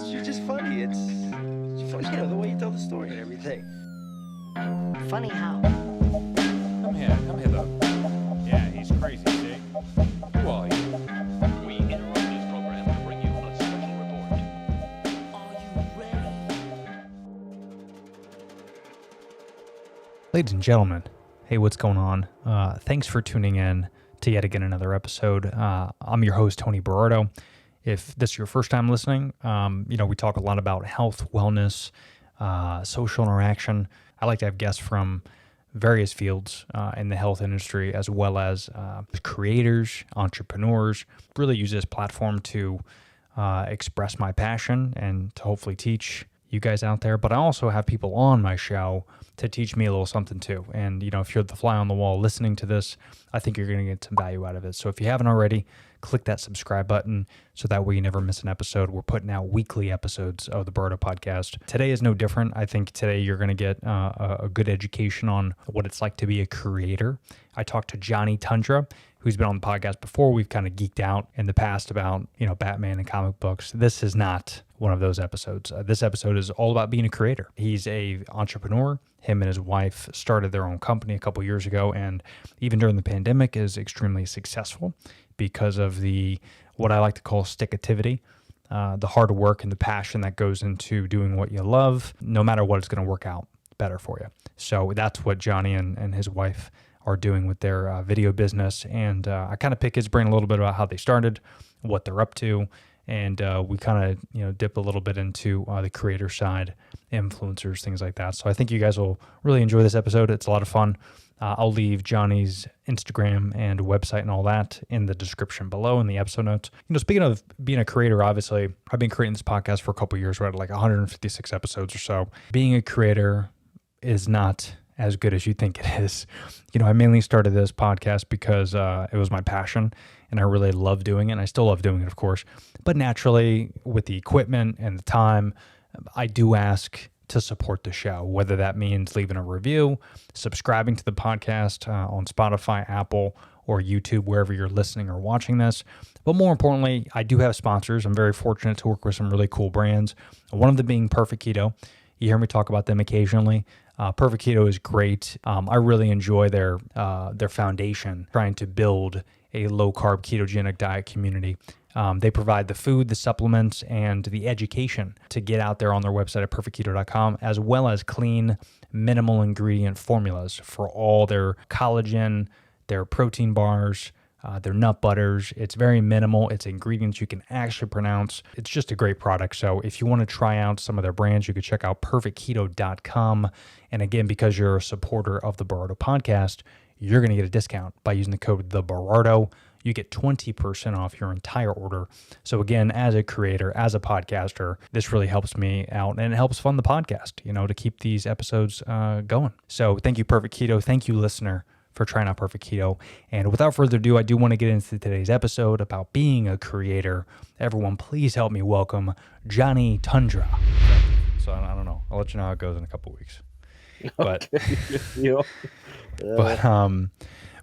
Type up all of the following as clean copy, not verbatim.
You're just funny. It's funny, the way you tell the story and everything. Funny how? Come here, though. Yeah, he's crazy, see? Who are you? We interrupt this program to bring you a special report. Are you ready? Ladies and gentlemen, hey, what's going on? Thanks for tuning in to yet again another episode. I'm your host, Tony Berardo. If this is your first time listening, we talk a lot about health, wellness, social interaction. I like to have guests from various fields in the health industry, as well as creators, entrepreneurs. Really use this platform to express my passion and to hopefully teach you guys out there. But I also have people on my show to teach me a little something too. And, if you're the fly on the wall listening to this, I think you're going to get some value out of it. So if you haven't already, click that subscribe button so that way you never miss an episode. We're putting out weekly episodes of the Berardo podcast. Today is no different. I think today you're going to get a good education on what it's like to be a creator. I talked to Johnny Tundra, who's been on the podcast before. We've kind of geeked out in the past about, Batman and comic books. This is not one of those episodes. This episode is all about being a creator. He's a entrepreneur. Him and his wife started their own company a couple years ago, and even during the pandemic is extremely successful because of what I like to call stick-activity, the hard work and the passion that goes into doing what you love. No matter what, it's going to work out better for you. So that's what Johnny and his wife are doing with their video business. And I kind of pick his brain a little bit about how they started, what they're up to, and we kind of dip a little bit into the creator side, influencers, things like that. So I think you guys will really enjoy this episode. It's a lot of fun. I'll leave Johnny's Instagram and website and all that in the description below in the episode notes. Speaking of being a creator, obviously, I've been creating this podcast for a couple of years. We're at like 156 episodes or so. Being a creator is not as good as you think it is. I mainly started this podcast because it was my passion and I really love doing it. And I still love doing it, of course. But naturally, with the equipment and the time, I do ask to support the show, whether that means leaving a review, subscribing to the podcast on Spotify, Apple, or YouTube, wherever you're listening or watching this. But more importantly, I do have sponsors. I'm very fortunate to work with some really cool brands, one of them being Perfect Keto. You hear me talk about them occasionally. Perfect Keto is great. I really enjoy their foundation, trying to build a low-carb ketogenic diet community. They provide the food, the supplements, and the education to get out there on their website at perfectketo.com, as well as clean, minimal ingredient formulas for all their collagen, their protein bars, their nut butters. It's very minimal. It's ingredients you can actually pronounce. It's just a great product. So if you want to try out some of their brands, you could check out perfectketo.com. And again, because you're a supporter of the Berardo podcast, you're going to get a discount by using the code THEBERARDO. You get 20% off your entire order. So again, as a creator, as a podcaster, this really helps me out and it helps fund the podcast, to keep these episodes going. So thank you, Perfect Keto. Thank you, listener, for trying out Perfect Keto. And without further ado, I do want to get into today's episode about being a creator. Everyone, please help me welcome Johnny Tundra. So I don't know. I'll let you know how it goes in a couple of weeks. But,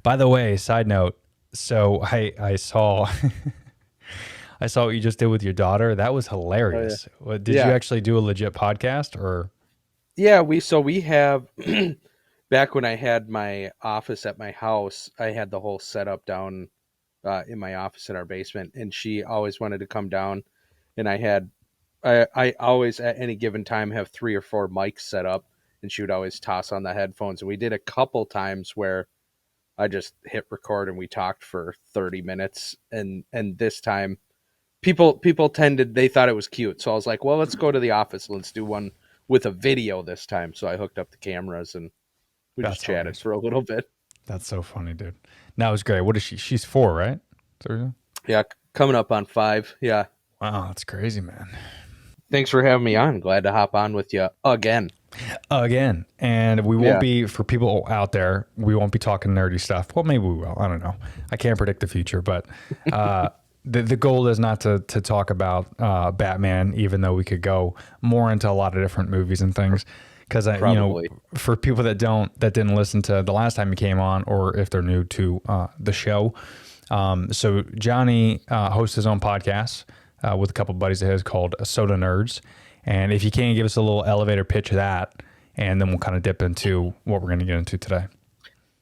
by the way, side note, so I saw I saw what you just did with your daughter. That was hilarious. Oh, yeah. Did you actually do a legit podcast or? Yeah, we have back when I had my office at my house, I had the whole setup down in my office in our basement, and she always wanted to come down, and I always at any given time have 3 or 4 mics set up, and she would always toss on the headphones. And we did a couple times where I just hit record and we talked for 30 minutes. And this time people they thought it was cute. So I was like, well, let's go to the office. Let's do one with a video this time. So I hooked up the cameras and we just chatted for a little bit. That's so funny, dude. That was great. What is she? She's 4, right? Yeah. Coming up on 5. Yeah. Wow. That's crazy, man. Thanks for having me on. Glad to hop on with you again. And we won't be, for people out there, we won't be talking nerdy stuff. Well, maybe we will. I don't know. I can't predict the future, but the goal is not to talk about Batman, even though we could go more into a lot of different movies and things. Because for people that didn't listen to the last time he came on, or if they're new to the show, so Johnny hosts his own podcast. with a couple buddies of his called Soda Nerds. And if you can, give us a little elevator pitch of that, and then we'll kind of dip into what we're going to get into today.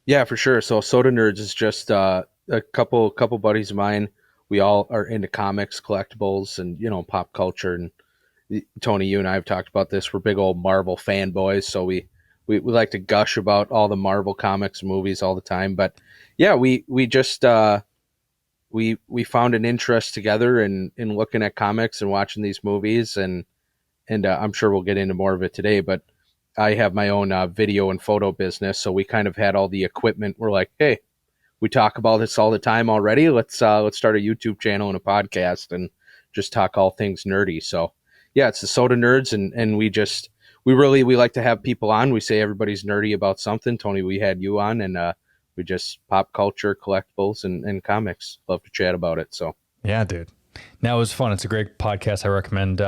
Yeah, for sure. So Soda Nerds is just a couple buddies of mine. We all are into comics, collectibles, and pop culture. And Tony, you and I have talked about this. We're big old Marvel fanboys, so we like to gush about all the Marvel comics and movies all the time. But yeah, we just we found an interest together in looking at comics and watching these movies, and I'm sure we'll get into more of it today. But I have my own video and photo business, so we kind of had all the equipment. We're like, hey, we talk about this all the time already. Let's start a YouTube channel and a podcast and just talk all things nerdy. So yeah, it's the Soda Nerds, and we like to have people on. We say everybody's nerdy about something. Tony, we had you on, and we just pop culture, collectibles, and comics. Love to chat about it. So yeah, dude. Now it was fun. It's a great podcast. I recommend,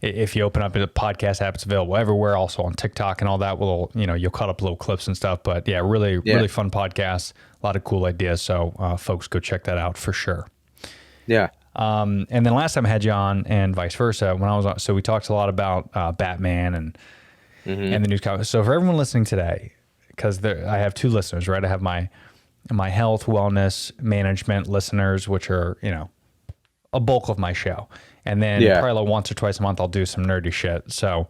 if you open up a podcast app, it's available everywhere, also on TikTok and all that. You'll cut up little clips and stuff. But yeah, really fun podcast. A lot of cool ideas. So folks, go check that out for sure. Yeah. And then last time I had you on, and vice versa, when I was on, so we talked a lot about Batman and the news comics. So for everyone listening today, because I have two listeners, right? I have my health, wellness, management listeners, which are, a bulk of my show. And then probably like once or twice a month, I'll do some nerdy shit. So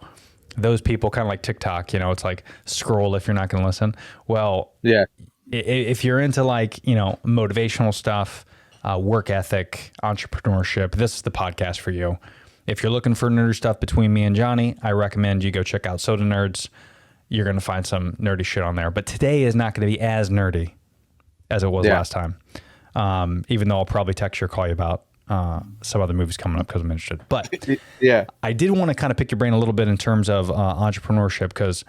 those people, kind of like TikTok, it's like scroll if you're not going to listen. Well, yeah, if you're into like, motivational stuff, work ethic, entrepreneurship, this is the podcast for you. If you're looking for nerdy stuff between me and Johnny, I recommend you go check out Soda Nerds. You're going to find some nerdy shit on there. But today is not going to be as nerdy as it was last time. Even though I'll probably text you or call you about some other movies coming up because I'm interested. But yeah, I did want to kind of pick your brain a little bit in terms of entrepreneurship because,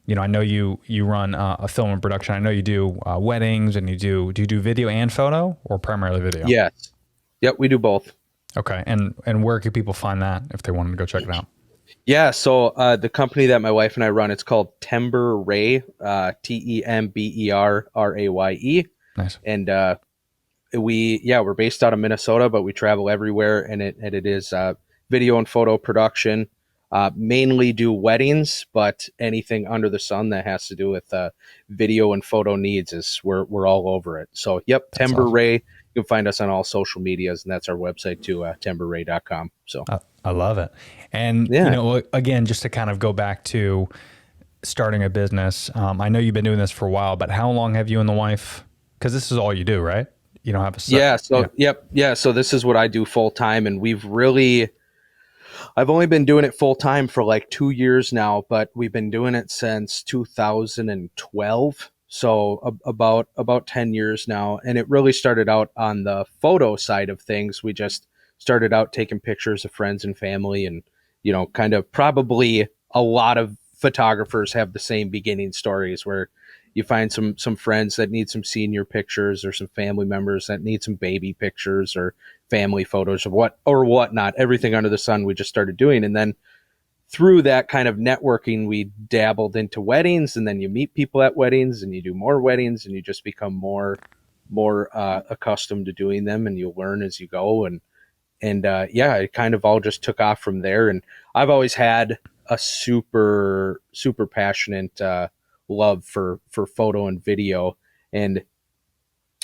I know you run a film and production. I know you do weddings, and do you do video and photo, or primarily video? Yes. Yep, we do both. Okay. And where can people find that if they wanted to go check it out? Yeah, so the company that my wife and I run, it's called Tember Ray, TEMBERRAYE. Nice. And we're based out of Minnesota, but we travel everywhere, and it is video and photo production. Mainly do weddings, but anything under the sun that has to do with video and photo needs we're all over it. So yep, that's Tember awesome. Ray. You can find us on all social medias, and that's our website too, temberray.com. So I love it. And again, just to kind of go back to starting a business, I know you've been doing this for a while, but how long have you and the wife? Because this is all you do, right? You don't have a set. So this is what I do full time, and I've only been doing it full time for like 2 years now, but we've been doing it since 2012. So about 10 years now. And it really started out on the photo side of things. We just started out taking pictures of friends and family, and, kind of probably a lot of photographers have the same beginning stories where you find some friends that need some senior pictures, or some family members that need some baby pictures or family photos of whatnot. Everything under the sun we just started doing. And then through that kind of networking, we dabbled into weddings, and then you meet people at weddings, and you do more weddings, and you just become more accustomed to doing them, and you'll learn as you go. And it kind of all just took off from there. And I've always had a super, super passionate love for photo and video, and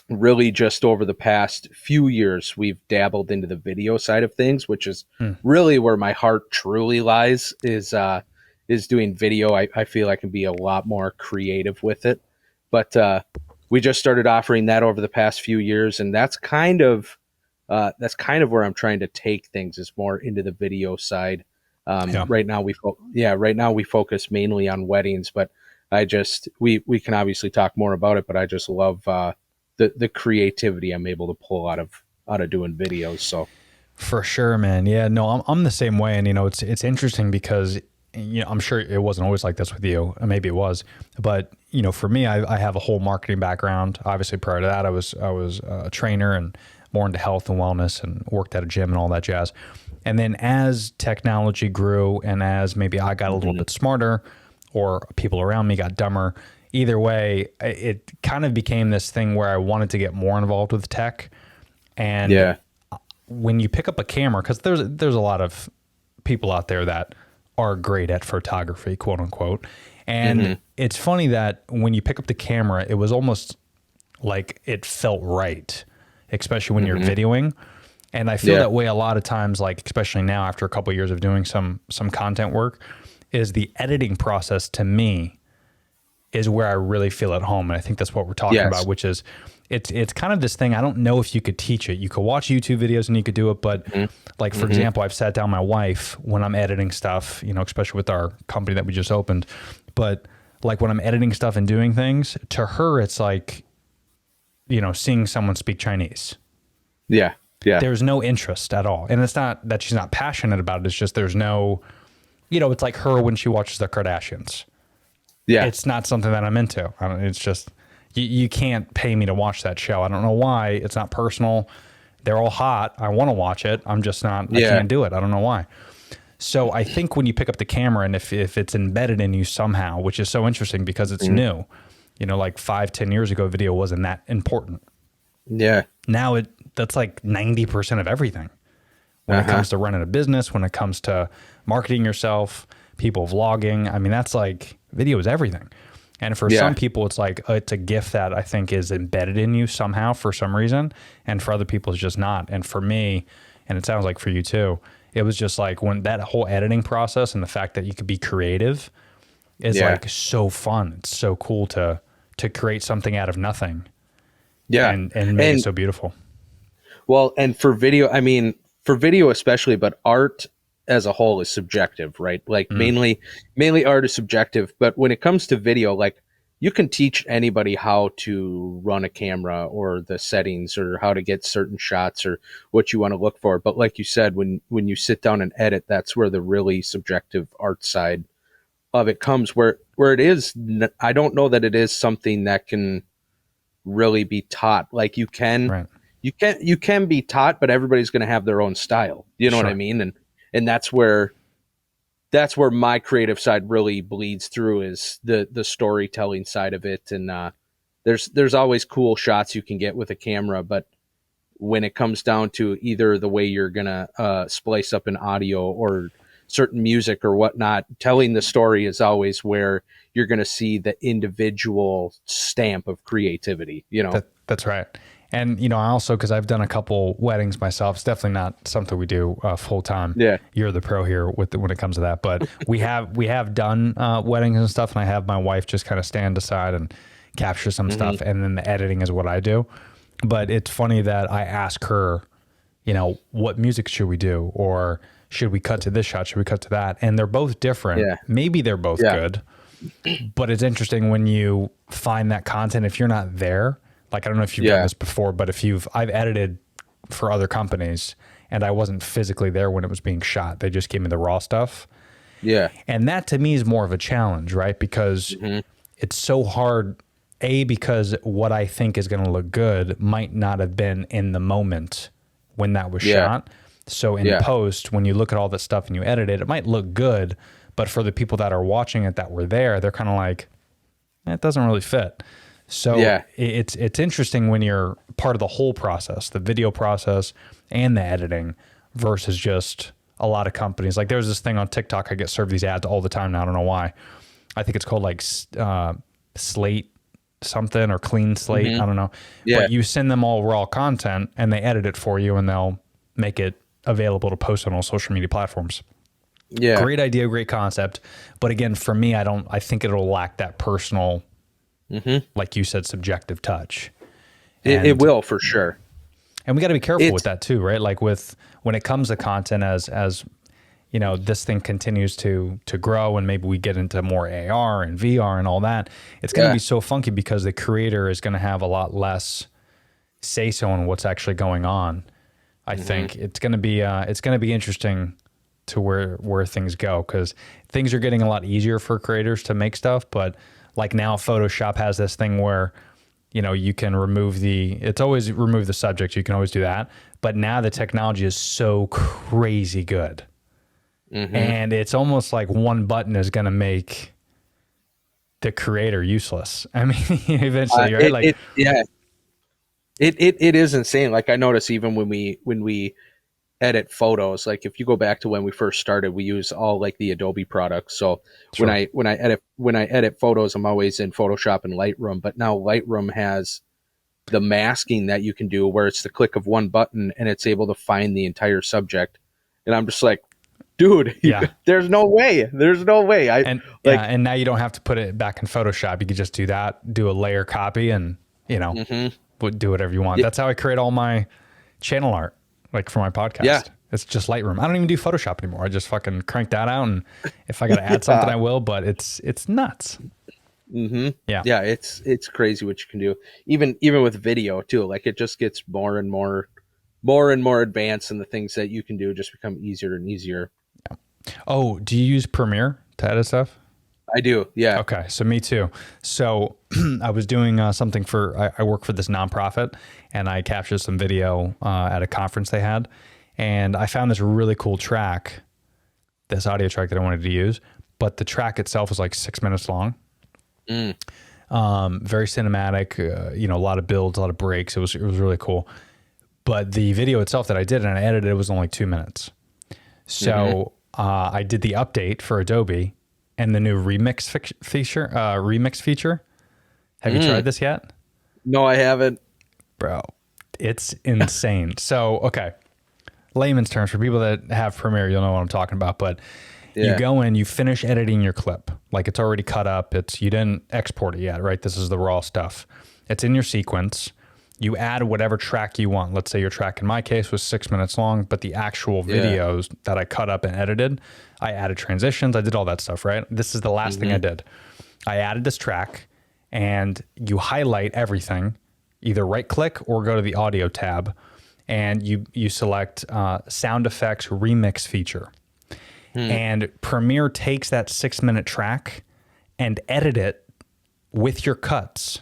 really just over the past few years we've dabbled into the video side of things, which is really where my heart truly lies, is doing video. I feel I can be a lot more creative with it, but we just started offering that over the past few years, and that's kind of where I'm trying to take things, is more into the video side. Right now we focus mainly on weddings, but we can obviously talk more about it, but I just love the creativity I'm able to pull out of doing videos. So for sure, man. Yeah, no, I'm the same way. And, it's interesting because, I'm sure it wasn't always like this with you. Maybe it was, but, for me, I have a whole marketing background. Obviously prior to that, I was a trainer and more into health and wellness, and worked at a gym and all that jazz. And then as technology grew, and as maybe I got a little bit smarter, or people around me got dumber, either way, it kind of became this thing where I wanted to get more involved with tech. And when you pick up a camera, because there's a lot of people out there that are great at photography, quote unquote. And it's funny that when you pick up the camera, it was almost like it felt right, especially when you're videoing. And I feel that way a lot of times, like especially now after a couple of years of doing some content work, is the editing process to me is where I really feel at home. And I think that's what we're talking about, which is it's kind of this thing. I don't know if you could teach it. You could watch YouTube videos and you could do it. But like, for example, I've sat down my wife when I'm editing stuff, you know, especially with our company that we just opened. But like when I'm editing stuff and doing things, to her, it's like, you know, seeing someone speak Chinese. Yeah. There's no interest at all. And it's not that she's not passionate about it. It's just there's no, you know, it's like her when she watches the Kardashians. Yeah. It's not something that I'm into. It's just, you can't pay me to watch that show. I don't know why. It's not personal. They're all hot. I want to watch it. I'm just not, I can't do it. I don't know why. So I think when you pick up the camera and if it's embedded in you somehow, which is so interesting because it's new, you know, like 5-10 years ago, video wasn't that important. Yeah. Now that's like 90% of everything. When it comes to running a business, when it comes to marketing yourself, people vlogging, I mean, that's like, video is everything. And for some people, it's like, it's a gift that I think is embedded in you somehow for some reason. And for other people, it's just not. And for me, and it sounds like for you too, it was just like when that whole editing process and the fact that you could be creative is like so fun. It's so cool to create something out of nothing. Yeah. And make it so beautiful. Well, and for video, I mean, for video especially, but art as a whole is subjective, right? Like mainly art is subjective, but when it comes to video, like you can teach anybody how to run a camera or the settings or how to get certain shots or what you want to look for. But like you said, when you sit down and edit, that's where the really subjective art side of it comes, where it is. I don't know that it is something that can really be taught. Like you can be taught, but everybody's going to have their own style. You know what I mean? And that's where my creative side really bleeds through, is the storytelling side of it. And there's always cool shots you can get with a camera, but when it comes down to either the way you're gonna splice up an audio or certain music or whatnot, telling the story is always where you're gonna see the individual stamp of creativity. You know, that's right. And, you know, I also, because I've done a couple weddings myself, it's definitely not something we do full time. Yeah. You're the pro here when it comes to that. But we have done weddings and stuff, and I have my wife just kind of stand aside and capture some stuff, and then the editing is what I do. But it's funny that I ask her, you know, what music should we do? Or should we cut to this shot? Should we cut to that? And they're both different. Yeah. Maybe they're both good. But it's interesting when you find that content, if you're not there. Like, I don't know if you've done this before, but I've edited for other companies and I wasn't physically there when it was being shot. They just gave me the raw stuff. Yeah. And that to me is more of a challenge, right? Because it's so hard, because what I think is going to look good might not have been in the moment when that was shot. So in post, when you look at all this stuff and you edit it, it might look good, but for the people that are watching it that were there, they're kind of like, it doesn't really fit. So it's interesting when you're part of the whole process, the video process and the editing, versus just a lot of companies. Like there's this thing on TikTok, I get served these ads all the time now. I don't know why. I think it's called like Slate something or Clean Slate. I don't know. But you send them all raw content and they edit it for you and they'll make it available to post on all social media platforms. Yeah. Great idea, great concept. But again, for me, I think it'll lack that personal, like you said, subjective touch. It will for sure. And we got to be careful with that too, right? Like when it comes to content, as you know, this thing continues to grow and maybe we get into more AR and VR and all that, it's going to be so funky because the creator is going to have a lot less say so on what's actually going on. I think it's going to be interesting to where things go, because things are getting a lot easier for creators to make stuff, but like now Photoshop has this thing where, you know, you can it's always remove the subject. You can always do that. But now the technology is so crazy good. And it's almost like one button is going to make the creator useless. I mean, eventually, right? It is insane. Like I notice even when we edit photos. Like if you go back to when we first started, we use all like the Adobe products. So Sure. when I edit photos, I'm always in Photoshop and Lightroom. But now Lightroom has the masking that you can do where it's the click of one button and it's able to find the entire subject. And I'm just like, dude, Yeah. there's no way. There's no way. And and now you don't have to put it back in Photoshop. You could just do that, do a layer copy, and do whatever you want. Yeah. That's how I create all my channel art, like for my podcast. Yeah. It's just Lightroom. I don't even do Photoshop anymore. I just fucking crank that out, and if I got to add something, I will. But it's nuts. Yeah. Yeah. It's crazy what you can do. Even with video too. Like it just gets more and more advanced, and the things that you can do just become easier and easier. Oh, do you use Premiere to edit stuff? I do. Yeah. Okay. So me too. So I was doing something I work for this nonprofit, and I captured some video at a conference they had. And I found this really cool track, this audio track that I wanted to use, but the track itself was like 6 minutes long. Very cinematic, a lot of builds, a lot of breaks. It was really cool. But the video itself that I did and I edited, it was only 2 minutes. So I did the update for Adobe and the new remix feature. Have you tried this yet? No, I haven't. Bro, it's insane. So, okay. Layman's terms, for people that have Premiere, you'll know what I'm talking about. But you go in, you finish editing your clip. Like it's already cut up. You didn't export it yet, right? This is the raw stuff. It's in your sequence. You add whatever track you want. Let's say your track in my case was 6 minutes long, but the actual videos that I cut up and edited, I added transitions. I did all that stuff, right? This is the last thing I did. I added this track, and you highlight everything, either right click or go to the audio tab, and you select sound effects remix feature. And Premiere takes that 6 minute track and edit it with your cuts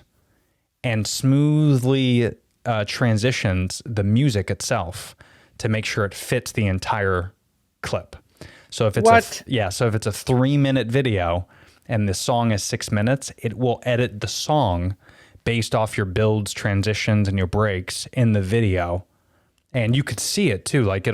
and smoothly transitions the music itself to make sure it fits the entire clip. So if it's if it's a 3 minute video and the song is 6 minutes, it will edit the song based off your builds, transitions, and your breaks in the video. And you could see it too. Like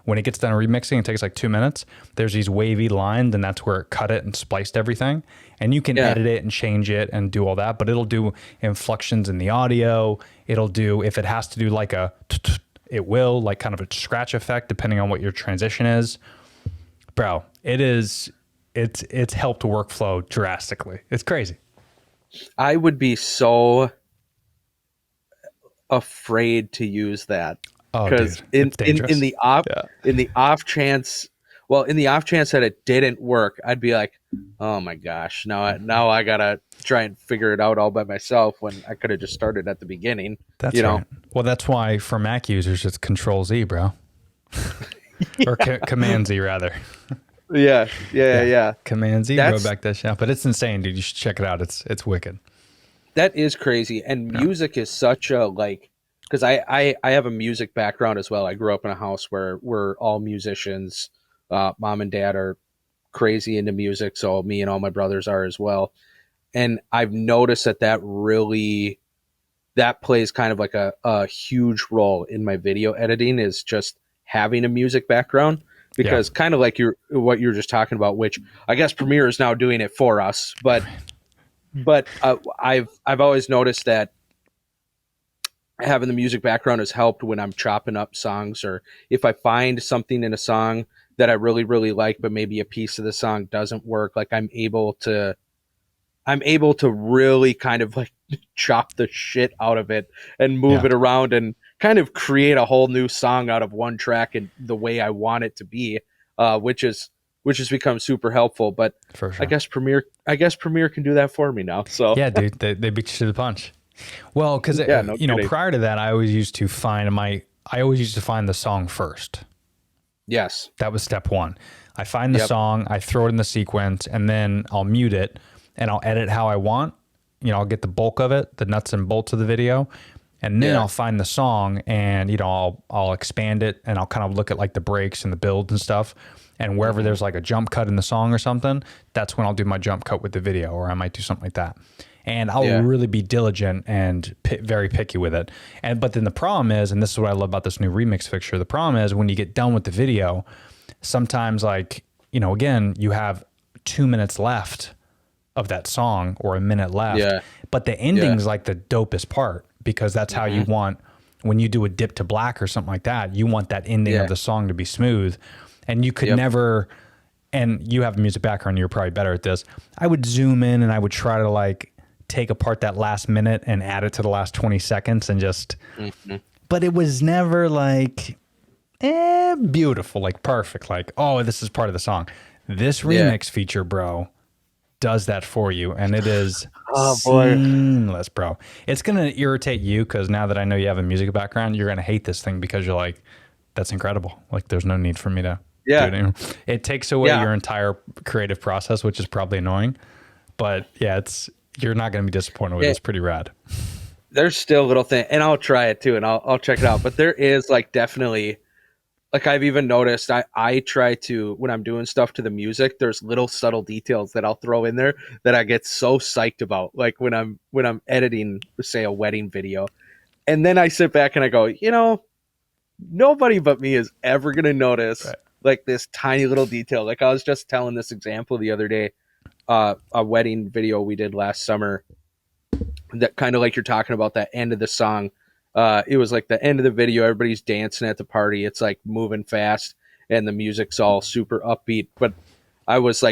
when it gets done remixing, it takes like 2 minutes. There's these wavy lines, and that's where it cut it and spliced everything. And you can edit it and change it and do all that, but it'll do inflections in the audio. It'll do, if it has to do like it will, like kind of a scratch effect, depending on what your transition is. Bro, it's helped workflow drastically. It's crazy. I would be so afraid to use that. Because in the off chance that it didn't work, I'd be like, oh my gosh, now I gotta try and figure it out all by myself when I could have just started at the beginning. That's right. Well, that's why for Mac users it's Control Z, bro, or Command Z rather. Yeah. Command Z, bro, back that shit. But it's insane, dude. You should check it out. It's wicked. That is crazy, and music is such a because I have a music background as well. I grew up in a house where we're all musicians. Mom and dad are crazy into music, so me and all my brothers are as well. And I've noticed that plays kind of like a huge role in my video editing, is just having a music background, because kind of like what you're just talking about, which I guess Premiere is now doing it for us. But I've always noticed that having the music background has helped when I'm chopping up songs, or if I find something in a song that I really, really like, but maybe a piece of the song doesn't work. Like I'm able to really kind of like chop the shit out of it and move it around and kind of create a whole new song out of one track and the way I want it to be, which has become super helpful. But for sure. I guess Premiere can do that for me now. So yeah, dude, they beat you to the punch. Well, because prior to that, I always used to find the song first. Yes, that was step one. I find the song, I throw it in the sequence, and then I'll mute it and I'll edit how I want. I'll get the bulk of it, the nuts and bolts of the video, and then I'll find the song and I'll expand it, and I'll kind of look at like the breaks and the builds and stuff. And wherever there's like a jump cut in the song or something, that's when I'll do my jump cut with the video, or I might do something like that. and I'll Yeah. really be diligent and very picky with it. But then the problem is, and this is what I love about this new remix fixture, the problem is when you get done with the video, sometimes like, again, you have 2 minutes left of that song or a minute left, Yeah. but the ending's like the dopest part, because that's how you want, when you do a dip to black or something like that, you want that ending of the song to be smooth. And you could never, and you have a music background, you're probably better at this. I would zoom in and I would try to like take apart that last minute and add it to the last 20 seconds and just, but it was never like, beautiful, like perfect, like, oh, this is part of the song. This remix feature, bro, does that for you, and it is seamless, bro. It's gonna irritate you because now that I know you have a music background, you're gonna hate this thing because you're like, that's incredible. Like, there's no need for me to do it anymore. It takes away your entire creative process, which is probably annoying. But yeah, you're not gonna be disappointed with it. It's pretty rad. There's still little things, and I'll try it too, and I'll check it out. But there is like definitely, like I've even noticed, I try to, when I'm doing stuff to the music, there's little subtle details that I'll throw in there that I get so psyched about. Like when I'm editing, say, a wedding video, and then I sit back and I go, nobody but me is ever gonna notice like this tiny little detail. Like I was just telling this example the other day, a wedding video we did last summer, that kind of like you're talking about, that end of the song. It was like the end of the video, everybody's dancing at the party, it's like moving fast and the music's all super upbeat, but I was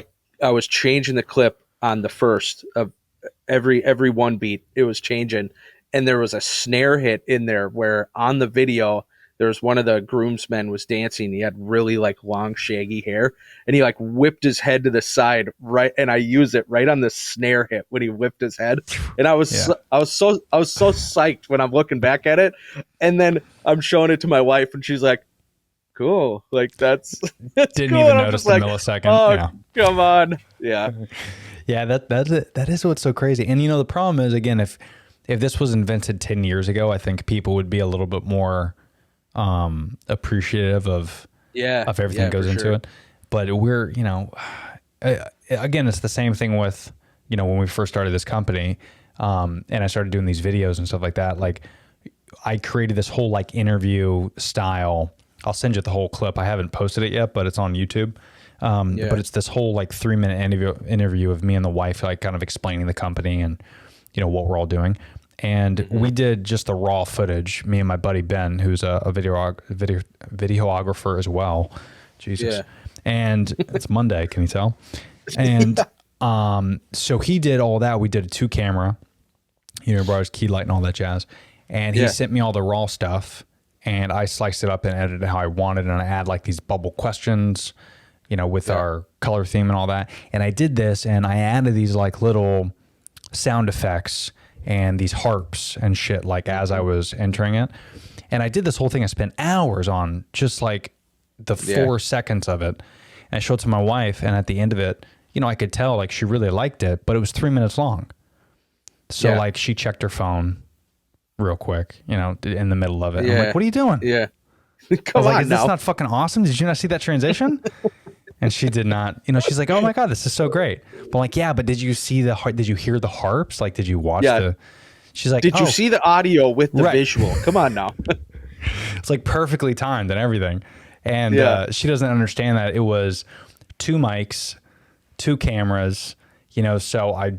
changing the clip on the first of every one beat, it was changing, and there was a snare hit in there where on the video there was one of the groomsmen was dancing, he had really like long shaggy hair, and he like whipped his head to the side, right, and I used it right on the snare hit when he whipped his head, and I was so psyched when I'm looking back at it, and then I'm showing it to my wife and she's like, cool, like that's Didn't cool. even I'm notice just the like, millisecond. oh, come on. Yeah. Yeah, that's it. That is what's so crazy. And the problem is, again, if this was invented 10 years ago, I think people would be a little bit more appreciative of everything that goes into it. But we're, again, it's the same thing with, when we first started this company, and I started doing these videos and stuff like that. Like, I created this whole like interview style. I'll send you the whole clip. I haven't posted it yet, but it's on YouTube. But it's this whole like 3-minute interview of me and the wife, like kind of explaining the company and, what we're all doing. And we did just the raw footage, me and my buddy Ben, who's a videographer as well. Jesus. Yeah. And it's Monday, can you tell? And so he did all that. We did a 2-camera, brought his key light and all that jazz. And he sent me all the raw stuff, and I sliced it up and edited it how I wanted. And I add like these bubble questions, with our color theme and all that. And I did this, and I added these like little sound effects and these harps and shit, like as I was entering it. And I did this whole thing. I spent hours on just like the 4 seconds of it. And I showed it to my wife, and at the end of it, I could tell like she really liked it, but it was 3 minutes long. So like she checked her phone real quick, in the middle of it. I'm like, what are you doing? Yeah. Come on, is this not fucking awesome? Did you not see that transition? And she did not. She's like, oh my God, this is so great. But like, yeah, but did you hear the harps? Like, did you watch she's like, did you see the audio with the visual? Come on now. It's like perfectly timed and everything. And she doesn't understand that it was 2 mics, 2 cameras, so I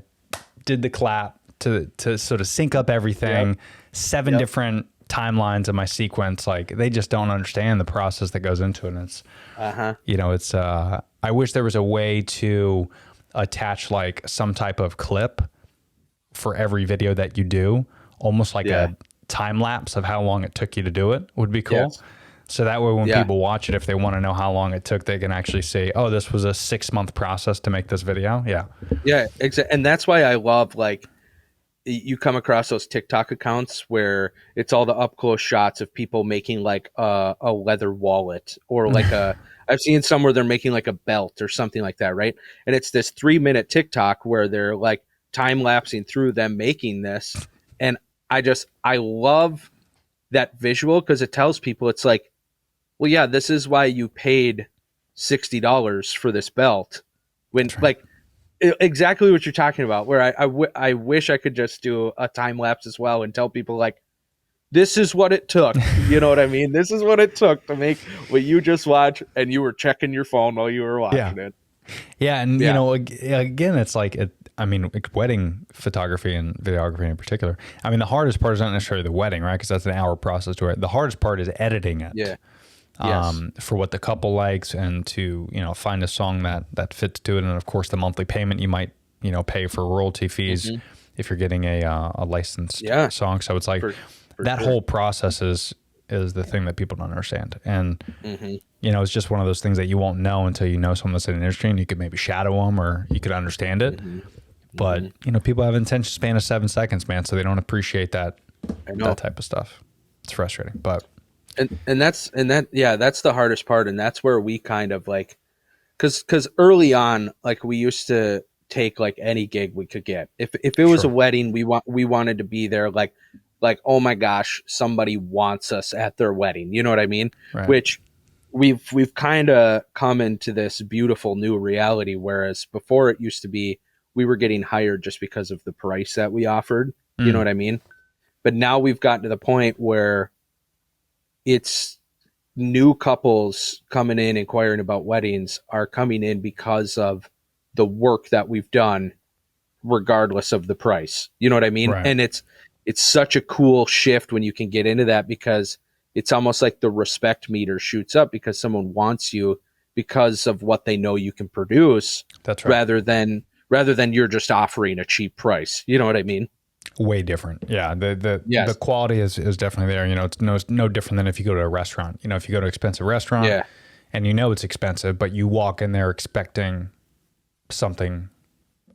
did the clap to sort of sync up everything, 7 different timelines of my sequence. Like, they just don't understand the process that goes into it. And it's, it's, I wish there was a way to attach like some type of clip for every video that you do, almost like a time lapse of how long it took you to do it would be cool. Yes. So that way when people watch it, if they want to know how long it took, they can actually say, oh, this was a 6-month process to make this video. Yeah. Yeah. And that's why I love, like, you come across those TikTok accounts where it's all the up close shots of people making like a leather wallet, or like I've seen some where they're making like a belt or something like that. Right. And it's this 3-minute TikTok where they're like time lapsing through them making this. And I love that visual, because it tells people, it's like, well, yeah, this is why you paid $60 for this belt. When like, exactly what you're talking about, where I wish I could just do a time lapse as well and tell people like, this is what it took. You know what I mean? This is what it took to make what you just watched, and you were checking your phone while you were watching it. Yeah, and you know, again, it's like I mean, wedding photography and videography in particular. I mean, the hardest part is not necessarily the wedding, right? Because that's an hour process to it. The hardest part is editing it. Yeah. For what the couple likes, and to find a song that fits to it, and of course the monthly payment you might pay for royalty fees if you're getting a licensed song. So it's like that whole process is the thing that people don't understand, and it's just one of those things that you won't know until you know someone that's in the industry, and you could maybe shadow them or you could understand it. But people have an attention span of 7 seconds, man, so they don't appreciate that type of stuff. It's frustrating, but. And that's the hardest part, and that's where we kind of like, because early on, like, we used to take like any gig we could get. If it was a wedding, we wanted to be there, like oh my gosh, somebody wants us at their wedding. You know what I mean? Right. Which we've kind of come into this beautiful new reality, whereas before it used to be we were getting hired just because of the price that we offered. You know what I mean? But now we've gotten to the point where it's new couples coming in inquiring about weddings are coming in because of the work that we've done, regardless of the price. You know what I mean? Right. And it's such a cool shift when you can get into that, because it's almost like the respect meter shoots up because someone wants you because of what they know you can produce. That's right. Rather than you're just offering a cheap price. You know what I mean? Way different. Yeah. The quality is definitely there. It's no different than if you go to a restaurant. If you go to an expensive restaurant and it's expensive, but you walk in there expecting something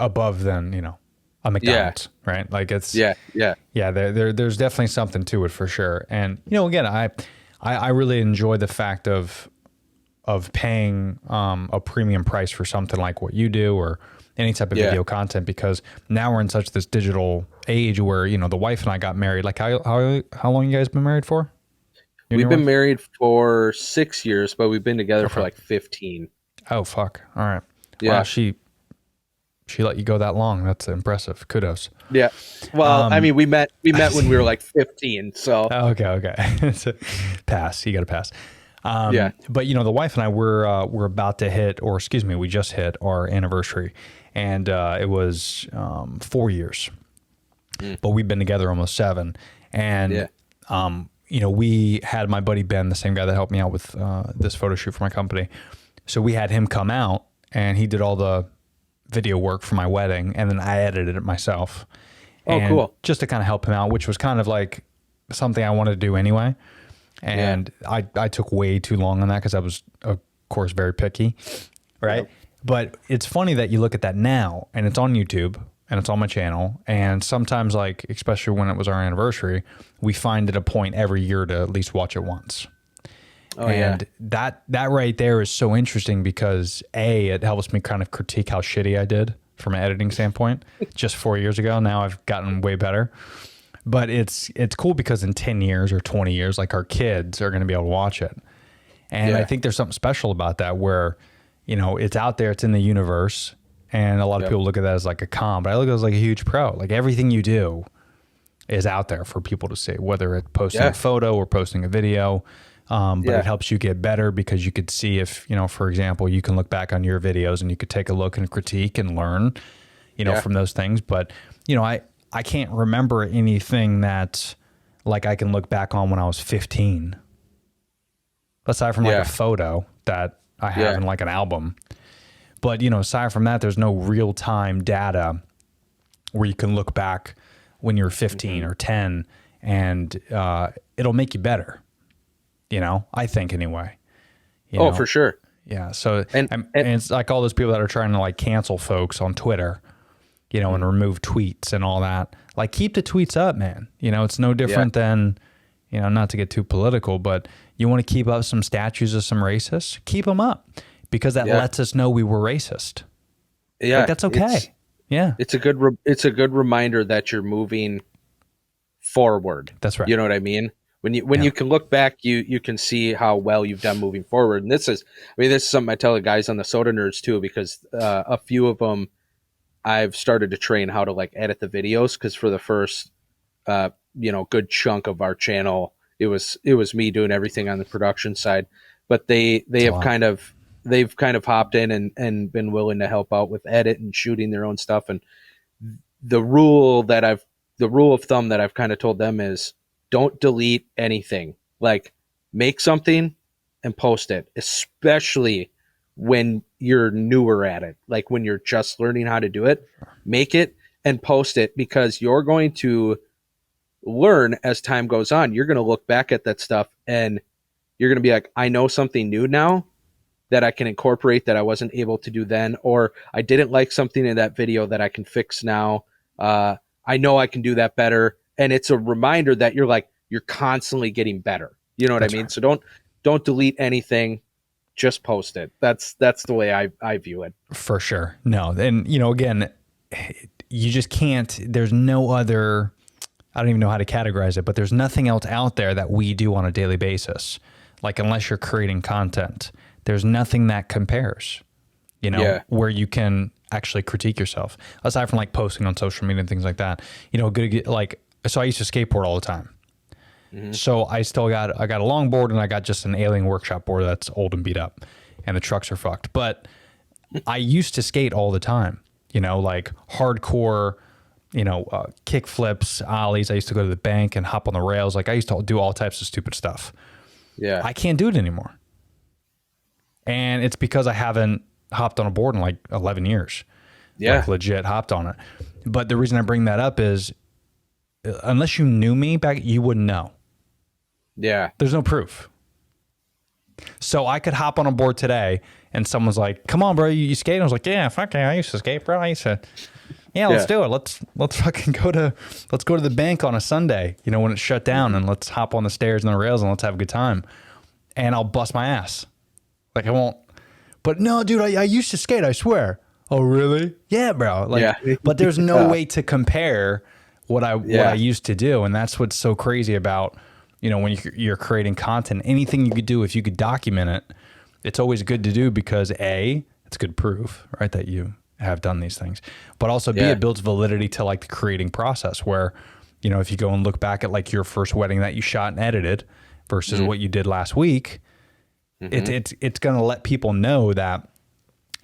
above than, a McDonald's, right? Like it's, there's definitely something to it for sure. And, again, I really enjoy the fact of paying a premium price for something like what you do, or any type of video content, because now we're in such this digital age where, the wife and I got married. Like how long you guys been married for? We've been married for 6 years, but we've been together for like 15. Oh, fuck. All right. Yeah. Wow, she let you go that long. That's impressive. Kudos. Yeah. Well, I mean, we met when we were like 15. So. Okay. Pass. You got to pass. But the wife and I we're about to hit, or excuse me, we just hit our anniversary, and it was 4 years, but we've been together almost 7. And we had my buddy Ben, the same guy that helped me out with this photo shoot for my company. So we had him come out, and he did all the video work for my wedding, and then I edited it myself. Cool. Just to kind of help him out, which was kind of like something I wanted to do anyway. And I took way too long on that because I was, of course, very picky, right? Yep. But it's funny that you look at that now, and it's on YouTube, and it's on my channel, and sometimes, like, especially when it was our anniversary, we find it a point every year to at least watch it once. That right there is so interesting because, A, it helps me kind of critique how shitty I did from an editing standpoint just 4 years ago. Now I've gotten way better. But it's cool because in 10 years or 20 years, like, our kids are going to be able to watch it. And I think there's something special about that where, it's out there, it's in the universe, and a lot of people look at that as like a con, but I look at it as like a huge pro. Like, everything you do is out there for people to see, whether it's posting a photo or posting a video. But it helps you get better because you could see if, for example, you can look back on your videos and you could take a look and critique and learn, from those things. But, I can't remember anything that, like, I can look back on when I was 15, aside from like a photo that I have in like an album. But, aside from that, there's no real time data where you can look back when you're 15 or 10 and it'll make you better. I think anyway. For sure. Yeah. So, and it's like all those people that are trying to like cancel folks on Twitter, and remove tweets and all that. Like, keep the tweets up, man. It's no different than, not to get too political, but you want to keep up some statues of some racists, keep them up, because that lets us know we were racist. Yeah. Like, that's okay. It's a good reminder that you're moving forward. That's right. You know what I mean? When you can look back, you can see how well you've done moving forward. And this is something I tell the guys on the Soda Nerds too, because a few of them I've started to train how to like edit the videos, because for the first good chunk of our channel, it was me doing everything on the production side. But they've kind of hopped in and been willing to help out with edit and shooting their own stuff. And the rule of thumb that I've kind of told them is, don't delete anything. Like, make something and post it, especially when you're newer at it. Like when you're just learning how to do it, make it and post it, because you're going to learn as time goes on. You're going to look back at that stuff and you're going to be like, I know something new now that I can incorporate that I wasn't able to do then, or I didn't like something in that video that I can fix now. I know I can do that better. And it's a reminder that you're constantly getting better. You know what I mean? Right. So don't delete anything. Just post it. That's the way I view it. For sure. No. And, again, you just can't, there's no other, I don't even know how to categorize it, but there's nothing else out there that we do on a daily basis. Like, unless you're creating content, there's nothing that compares, where you can actually critique yourself, aside from like posting on social media and things like that. So I used to skateboard all the time. Mm-hmm. So I got a longboard, and I got just an Alien Workshop board that's old and beat up, and the trucks are fucked. But I used to skate all the time, like hardcore, kick flips, ollies. I used to go to the bank and hop on the rails. Like, I used to do all types of stupid stuff. Yeah. I can't do it anymore. And it's because I haven't hopped on a board in like 11 years. Yeah. Like, legit hopped on it. But the reason I bring that up is, unless you knew me back, you wouldn't know. Yeah. There's no proof. So I could hop on a board today and someone's like, come on, bro, you skate? I was like, yeah, fuck yeah, I used to skate, bro. Let's do it. Let's fucking go to the bank on a Sunday, when it's shut down, and let's hop on the stairs and the rails and let's have a good time. And I'll bust my ass. Like, I won't. But no, dude, I used to skate, I swear. Oh, really? Yeah, bro. But there's no way to compare what I used to do. And that's what's so crazy about, when you're creating content. Anything you could do, if you could document it, it's always good to do, because A, it's good proof, right, that you have done these things. But also B, it builds validity to like the creating process, where, if you go and look back at like your first wedding that you shot and edited versus what you did last week, it's going to let people know that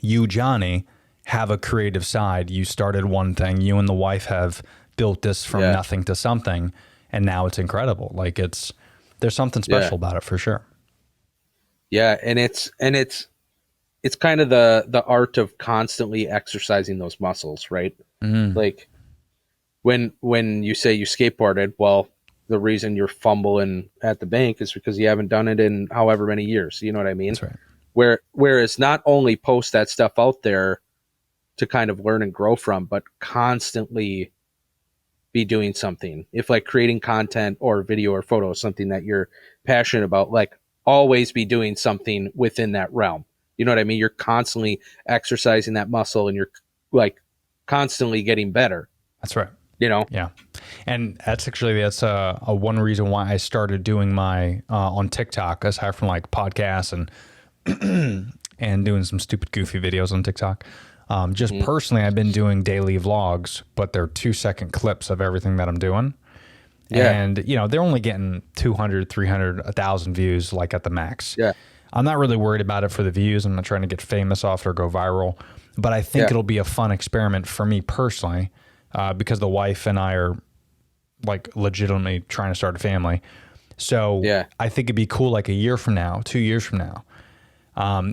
you, Johnny, have a creative side. You started one thing. You and the wife have built this from nothing to something, and now it's incredible. Like, there's something special about it, for sure. Yeah, and it's kind of the art of constantly exercising those muscles, right? Mm-hmm. Like, when you say you skateboarded, well, the reason you're fumbling at the bank is because you haven't done it in however many years. You know what I mean? That's right. Whereas not only post that stuff out there to kind of learn and grow from, but constantly be doing something. If like creating content or video or photo is something that you're passionate about, like, always be doing something within that realm. You know what I mean? You're constantly exercising that muscle, and you're like constantly getting better. That's right. Yeah. And that's a one reason why I started doing my on TikTok, aside from like podcasts and doing some stupid goofy videos on TikTok. Personally, I've been doing daily vlogs, but they're 2-second clips of everything that I'm doing. Yeah. And, they're only getting 200, 300, 1,000 views, like at the max. Yeah. I'm not really worried about it for the views. I'm not trying to get famous off it or go viral, but I think it'll be a fun experiment for me personally, because the wife and I are like legitimately trying to start a family. So I think it'd be cool, like a year from now, 2 years from now,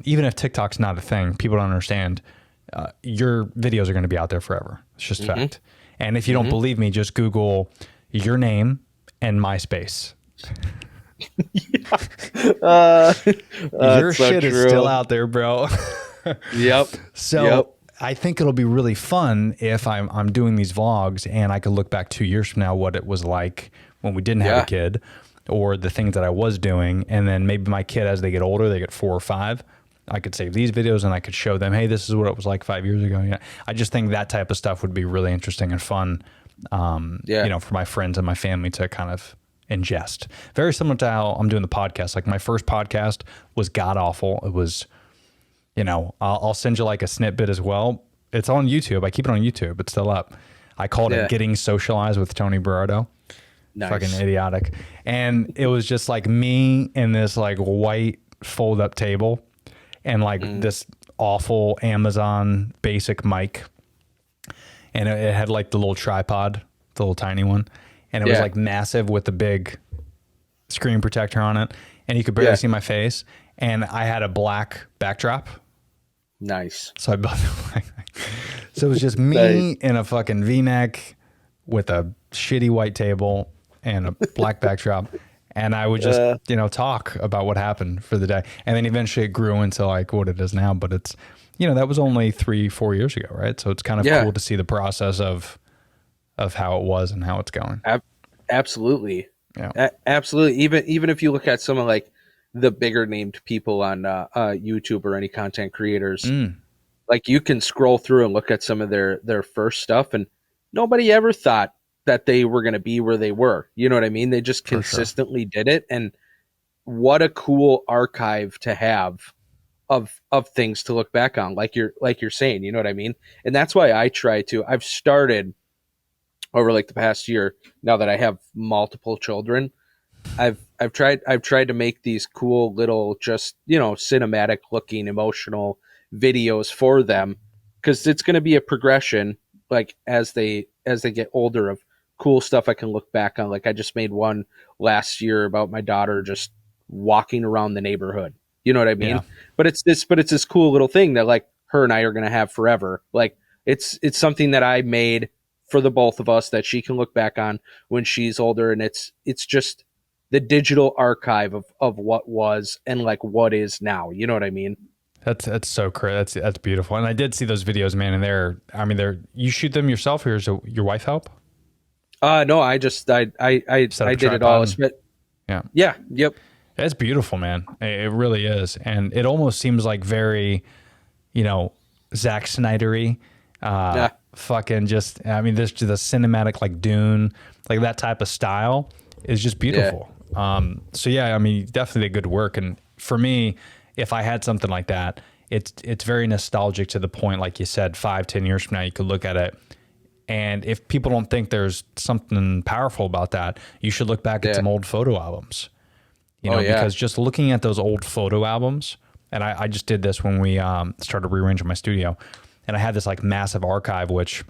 even if TikTok's not a thing, people don't understand, your videos are going to be out there forever. It's just fact. And if you don't believe me, just Google your name and MySpace. Your shit is still out there, bro. Yep. So I think it'll be really fun if I'm doing these vlogs, and I could look back 2 years from now what it was like when we didn't have a kid, or the things that I was doing. And then maybe my kid, as they get older, they get 4 or 5, I could save these videos and I could show them, hey, this is what it was like 5 years ago. Yeah. I just think that type of stuff would be really interesting and fun, for my friends and my family to kind of ingest. Very similar to how I'm doing the podcast. Like, my first podcast was god awful. It was, I'll send you like a snippet as well. It's on YouTube. I keep it on YouTube. It's still up. I called Yeah. it Getting Socialized with Tony Berardo. Nice. Fucking idiotic. And it was just like me and this like white fold up table and like this awful Amazon basic mic. And it had like the little tripod, the little tiny one. And it was Yeah. like massive with the big screen protector on it. And you could barely Yeah. see my face. And I had a black backdrop. Nice. So I bought the black. So it was just me in a fucking V-neck with a shitty white table and a black backdrop. And I would just, talk about what happened for the day. And then eventually it grew into like what it is now. But it's, that was only 3-4 years ago, right? So it's kind of cool to see the process of how it was and how it's going. Absolutely. Yeah. Absolutely. Even if you look at some of like the bigger named people on YouTube or any content creators, like you can scroll through and look at some of their first stuff, and nobody ever thought that they were going to be where they were. You know what I mean? They just consistently did it. And what a cool archive to have of things to look back on, like you're saying, you know what I mean? And that's why I've started over like the past year, now that I have multiple children, I've tried to make these cool little, just, cinematic looking, emotional videos for them, because it's going to be a progression, like as they get older, of cool stuff I can look back on. Like I just made one last year about my daughter just walking around the neighborhood. You know what I mean? Yeah. But it's this cool little thing that like her and I are going to have forever. Like it's something that I made for the both of us that she can look back on when she's older. And it's just the digital archive of what was and like what is now. You know what I mean? That's so great. That's beautiful. And I did see those videos, man. And you shoot them yourself, or does your wife help? No, I did it all. Yeah. Yep. It's beautiful, man. It really is. And it almost seems like very, Zack Snydery. Fucking just, this the cinematic, like Dune, like that type of style is just beautiful. So yeah, definitely good work. And for me, if I had something like that, it's very nostalgic to the point, like you said, 5-10 years from now, you could look at it. And if people don't think there's something powerful about that, you should look back at some old photo albums, because just looking at those old photo albums, and I just did this when we started rearranging my studio, and I had this like massive archive, which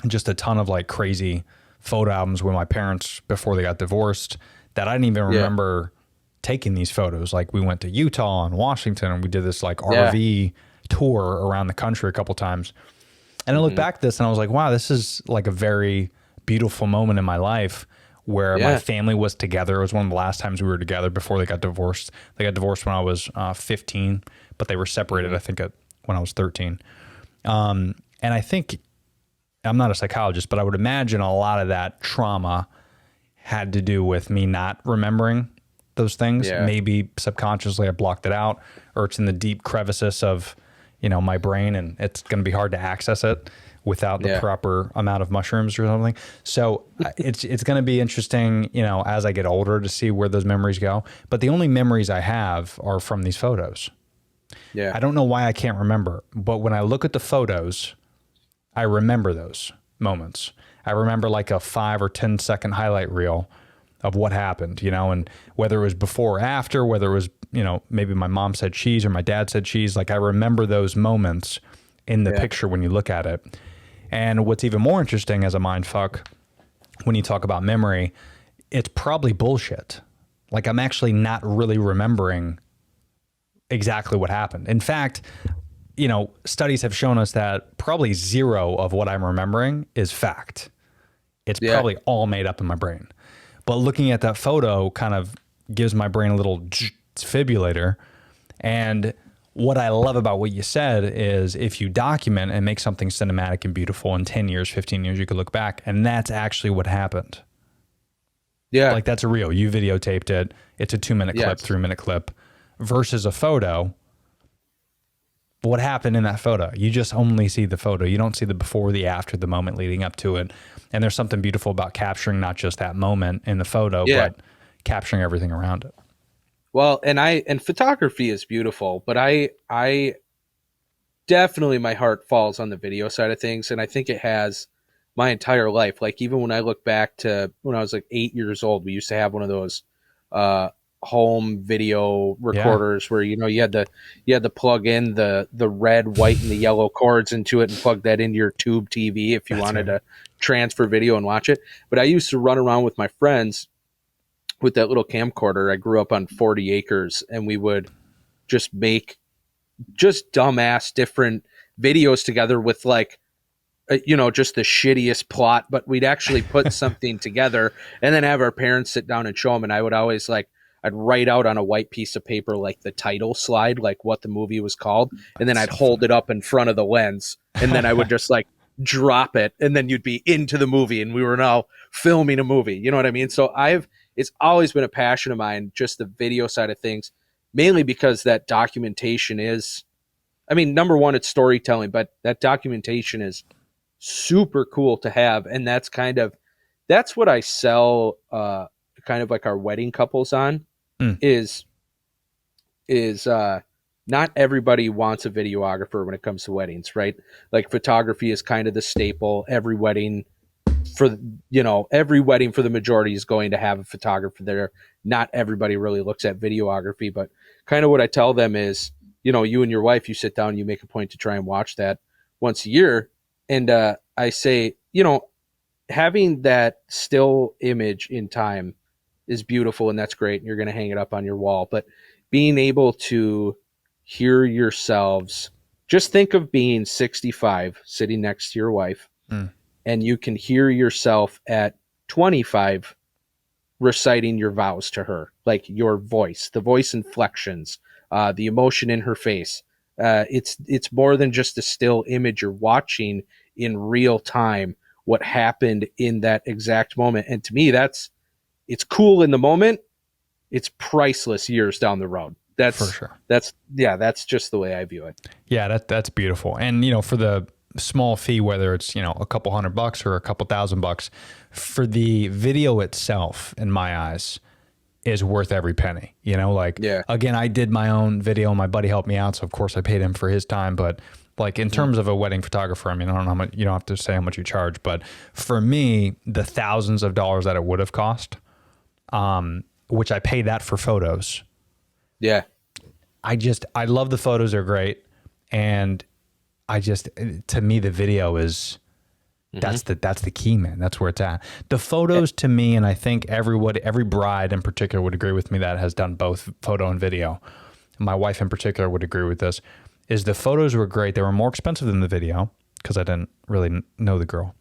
just a ton of like crazy photo albums with my parents before they got divorced that I didn't even remember taking these photos. Like we went to Utah and Washington, and we did this like RV tour around the country a couple times. And I look back at this and I was like, wow, this is like a very beautiful moment in my life where my family was together. It was one of the last times we were together before they got divorced. They got divorced when I was 15, but they were separated, I think, when I was 13. And I think, I'm not a psychologist, but I would imagine a lot of that trauma had to do with me not remembering those things. Maybe subconsciously I blocked it out, or it's in the deep crevices of, my brain, and it's going to be hard to access it without the proper amount of mushrooms or something. So it's going to be interesting, as I get older, to see where those memories go. But the only memories I have are from these photos. I don't know why I can't remember, but when I look at the photos, I remember those moments. I remember like a 5 or 10 second highlight reel of what happened, and whether it was before or after, whether it was, maybe my mom said cheese or my dad said cheese. Like I remember those moments in the picture when you look at it. And what's even more interesting as a mind fuck, when you talk about memory, it's probably bullshit. Like I'm actually not really remembering exactly what happened. In fact, studies have shown us that probably 0 of what I'm remembering is fact. It's probably all made up in my brain. But looking at that photo kind of gives my brain a little defibrillator. And what I love about what you said is if you document and make something cinematic and beautiful in 10 years, 15 years, you could look back and that's actually what happened. Yeah. Like that's real. You videotaped it. It's a 2-minute clip, 3-minute clip versus a photo. What happened in that photo? You just only see the photo. You don't see the before, the after, the moment leading up to it. And there's something beautiful about capturing not just that moment in the photo, but capturing everything around it. Well, and photography is beautiful, but I definitely my heart falls on the video side of things, and I think it has my entire life. Like even when I look back to when I was like 8 years old, we used to have one of those home video recorders where you had to plug in the red, white, and the yellow cords into it and plug that into your tube TV if you wanted to transfer video and watch it. But I used to run around with my friends with that little camcorder. I grew up on 40 acres, and we would just make just dumbass different videos together with like just the shittiest plot, but we'd actually put something together and then have our parents sit down and show them. And I would always I'd write out on a white piece of paper like the title slide, like what the movie was called, and then I'd hold it up in front of the lens, and then I would just like drop it, and then you'd be into the movie, and we were now filming a movie. You know what I mean? So it's always been a passion of mine, just the video side of things, mainly because that documentation is, I mean, number one, it's storytelling, but that documentation is super cool to have. And that's what I sell kind of like our wedding couples on is not everybody wants a videographer when it comes to weddings, right? Like photography is kind of the staple. Every wedding for the majority is going to have a photographer there. Not everybody really looks at videography, but kind of what I tell them is, you and your wife, you sit down, you make a point to try and watch that once a year. And I say, having that still image in time is beautiful, and that's great, and you're going to hang it up on your wall. But being able to hear yourselves, just think of being 65, sitting next to your wife, and you can hear yourself at 25 reciting your vows to her, like your voice, the voice inflections, the emotion in her face. It's more than just a still image. You're watching in real time what happened in that exact moment. And to me, it's cool in the moment. It's priceless years down the road. That's for sure. That's just the way I view it. Yeah, that's beautiful. And, for the small fee, whether it's, a couple $100 or a couple $1,000, for the video itself, in my eyes, is worth every penny. Again, I did my own video, my buddy helped me out, so of course I paid him for his time. But like in terms of a wedding photographer, I mean, I don't know how much, you don't have to say how much you charge, but for me, the thousands of dollars that it would have cost, which I paid that for photos. Yeah. I love the photos. They're great. And to me, the video is, that's the key, man. That's where it's at. The photos to me, and I think every bride in particular would agree with me that has done both photo and video. My wife in particular would agree with this, is the photos were great. They were more expensive than the video because I didn't really know the girl.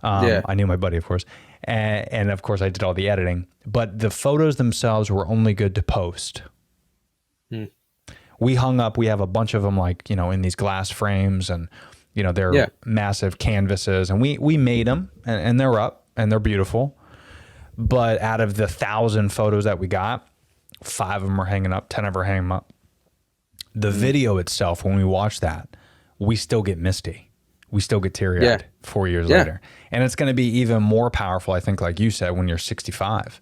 I knew my buddy, of course. And of course I did all the editing, but the photos themselves were only good to post. We have a bunch of them in these glass frames, and they're massive canvases, and we made them, and they're up and they're beautiful. But out of the 1,000 photos that we got, 5 of them are hanging up, 10 of them are hanging up. The video itself, when we watch that, we still get misty. We still get teary-eyed 4 years later. And it's going to be even more powerful, I think, like you said, when you're 65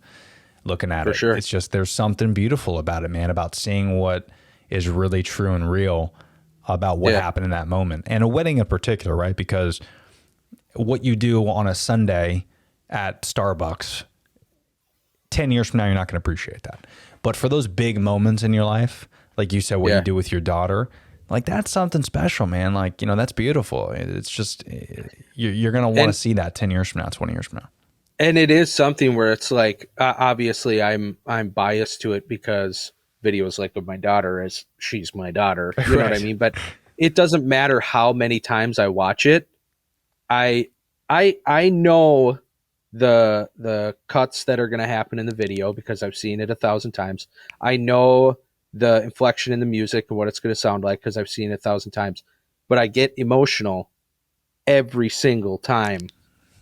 looking at it. Sure. It's just, there's something beautiful about it, man, about seeing what is really true and real about what happened in that moment. And a wedding in particular, right? Because what you do on a Sunday at Starbucks, 10 years from now, you're not going to appreciate that. But for those big moments in your life, like you said, what you do with your daughter, like that's something special, man. Like, that's beautiful. It's just, you're going to want to see that 10 years from now, 20 years from now. And it is something where it's like, obviously I'm biased to it because videos like of my daughter, as she's my daughter, you know what I mean? But it doesn't matter how many times I watch it. I know the cuts that are going to happen in the video because I've seen it 1,000 times. I know the inflection in the music and what it's going to sound like because I've seen it 1,000 times. But I get emotional every single time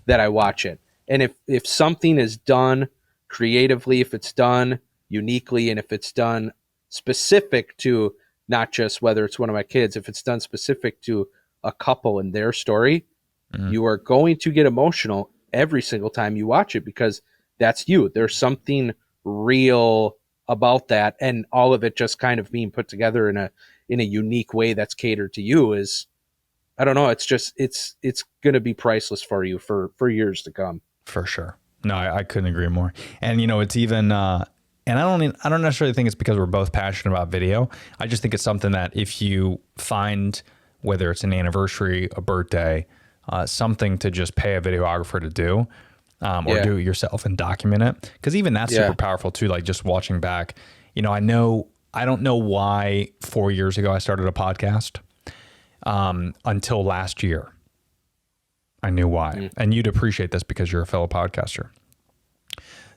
that I watch it. And if something is done creatively, if it's done uniquely, and if it's done specific to not just whether it's one of my kids, if it's done specific to a couple and their story, you are going to get emotional every single time you watch it because that's you. There's something real about that, and all of it just kind of being put together in a unique way that's catered to you is, I don't know. It's just, it's going to be priceless for you for years to come. For sure. No, I couldn't agree more. And, you know, it's even, and I don't necessarily think it's because we're both passionate about video. I just think it's something that if you find, whether it's an anniversary, a birthday, something to just pay a videographer to do, or do it yourself and document it. Because even that's super powerful too. Like just watching back, you know, I don't know why 4 years ago I started a podcast until last year. I knew why. And you'd appreciate this because you're a fellow podcaster.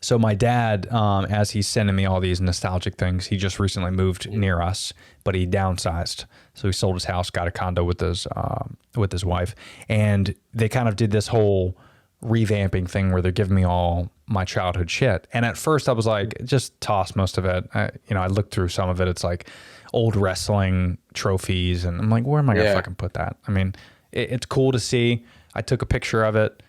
So my dad, as he's sending me all these nostalgic things, he just recently moved near us, but he downsized. So he sold his house, got a condo with his wife, and they kind of did this whole revamping thing where they're giving me all my childhood shit. And at first I was like, just toss most of it. I looked through some of it. It's like old wrestling trophies, and I'm like, where am I gonna fucking put that? I mean, it's cool to see. I took a picture of it.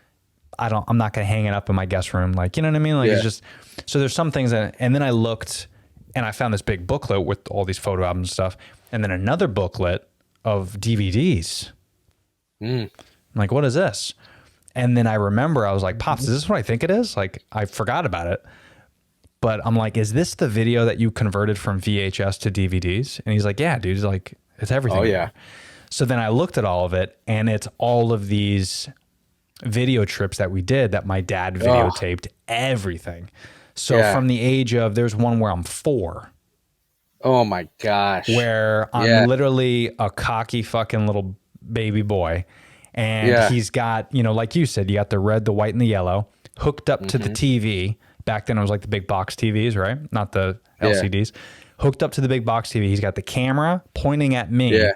I'm not going to hang it up in my guest room. Like, you know what I mean? Like, it's just, so there's some things that, and then I looked and I found this big booklet with all these photo albums and stuff. And then another booklet of DVDs. I'm like, what is this? And then I remember I was like, Pops, is this what I think it is? Like, I forgot about it. But I'm like, is this the video that you converted from VHS to DVDs? And he's like, yeah, dude. He's like, it's everything. Oh, yeah. So then I looked at all of it, and it's all of these video trips that we did that my dad videotaped everything. So from the age of, there's one where I'm 4. Oh my gosh. Where I'm literally a cocky fucking little baby boy. And he's got, you know, like you said, you got the red, the white, and the yellow hooked up to the TV. Back then it was like the big box TVs, right? Not the LCDs. Hooked up to the big box TV. He's got the camera pointing at me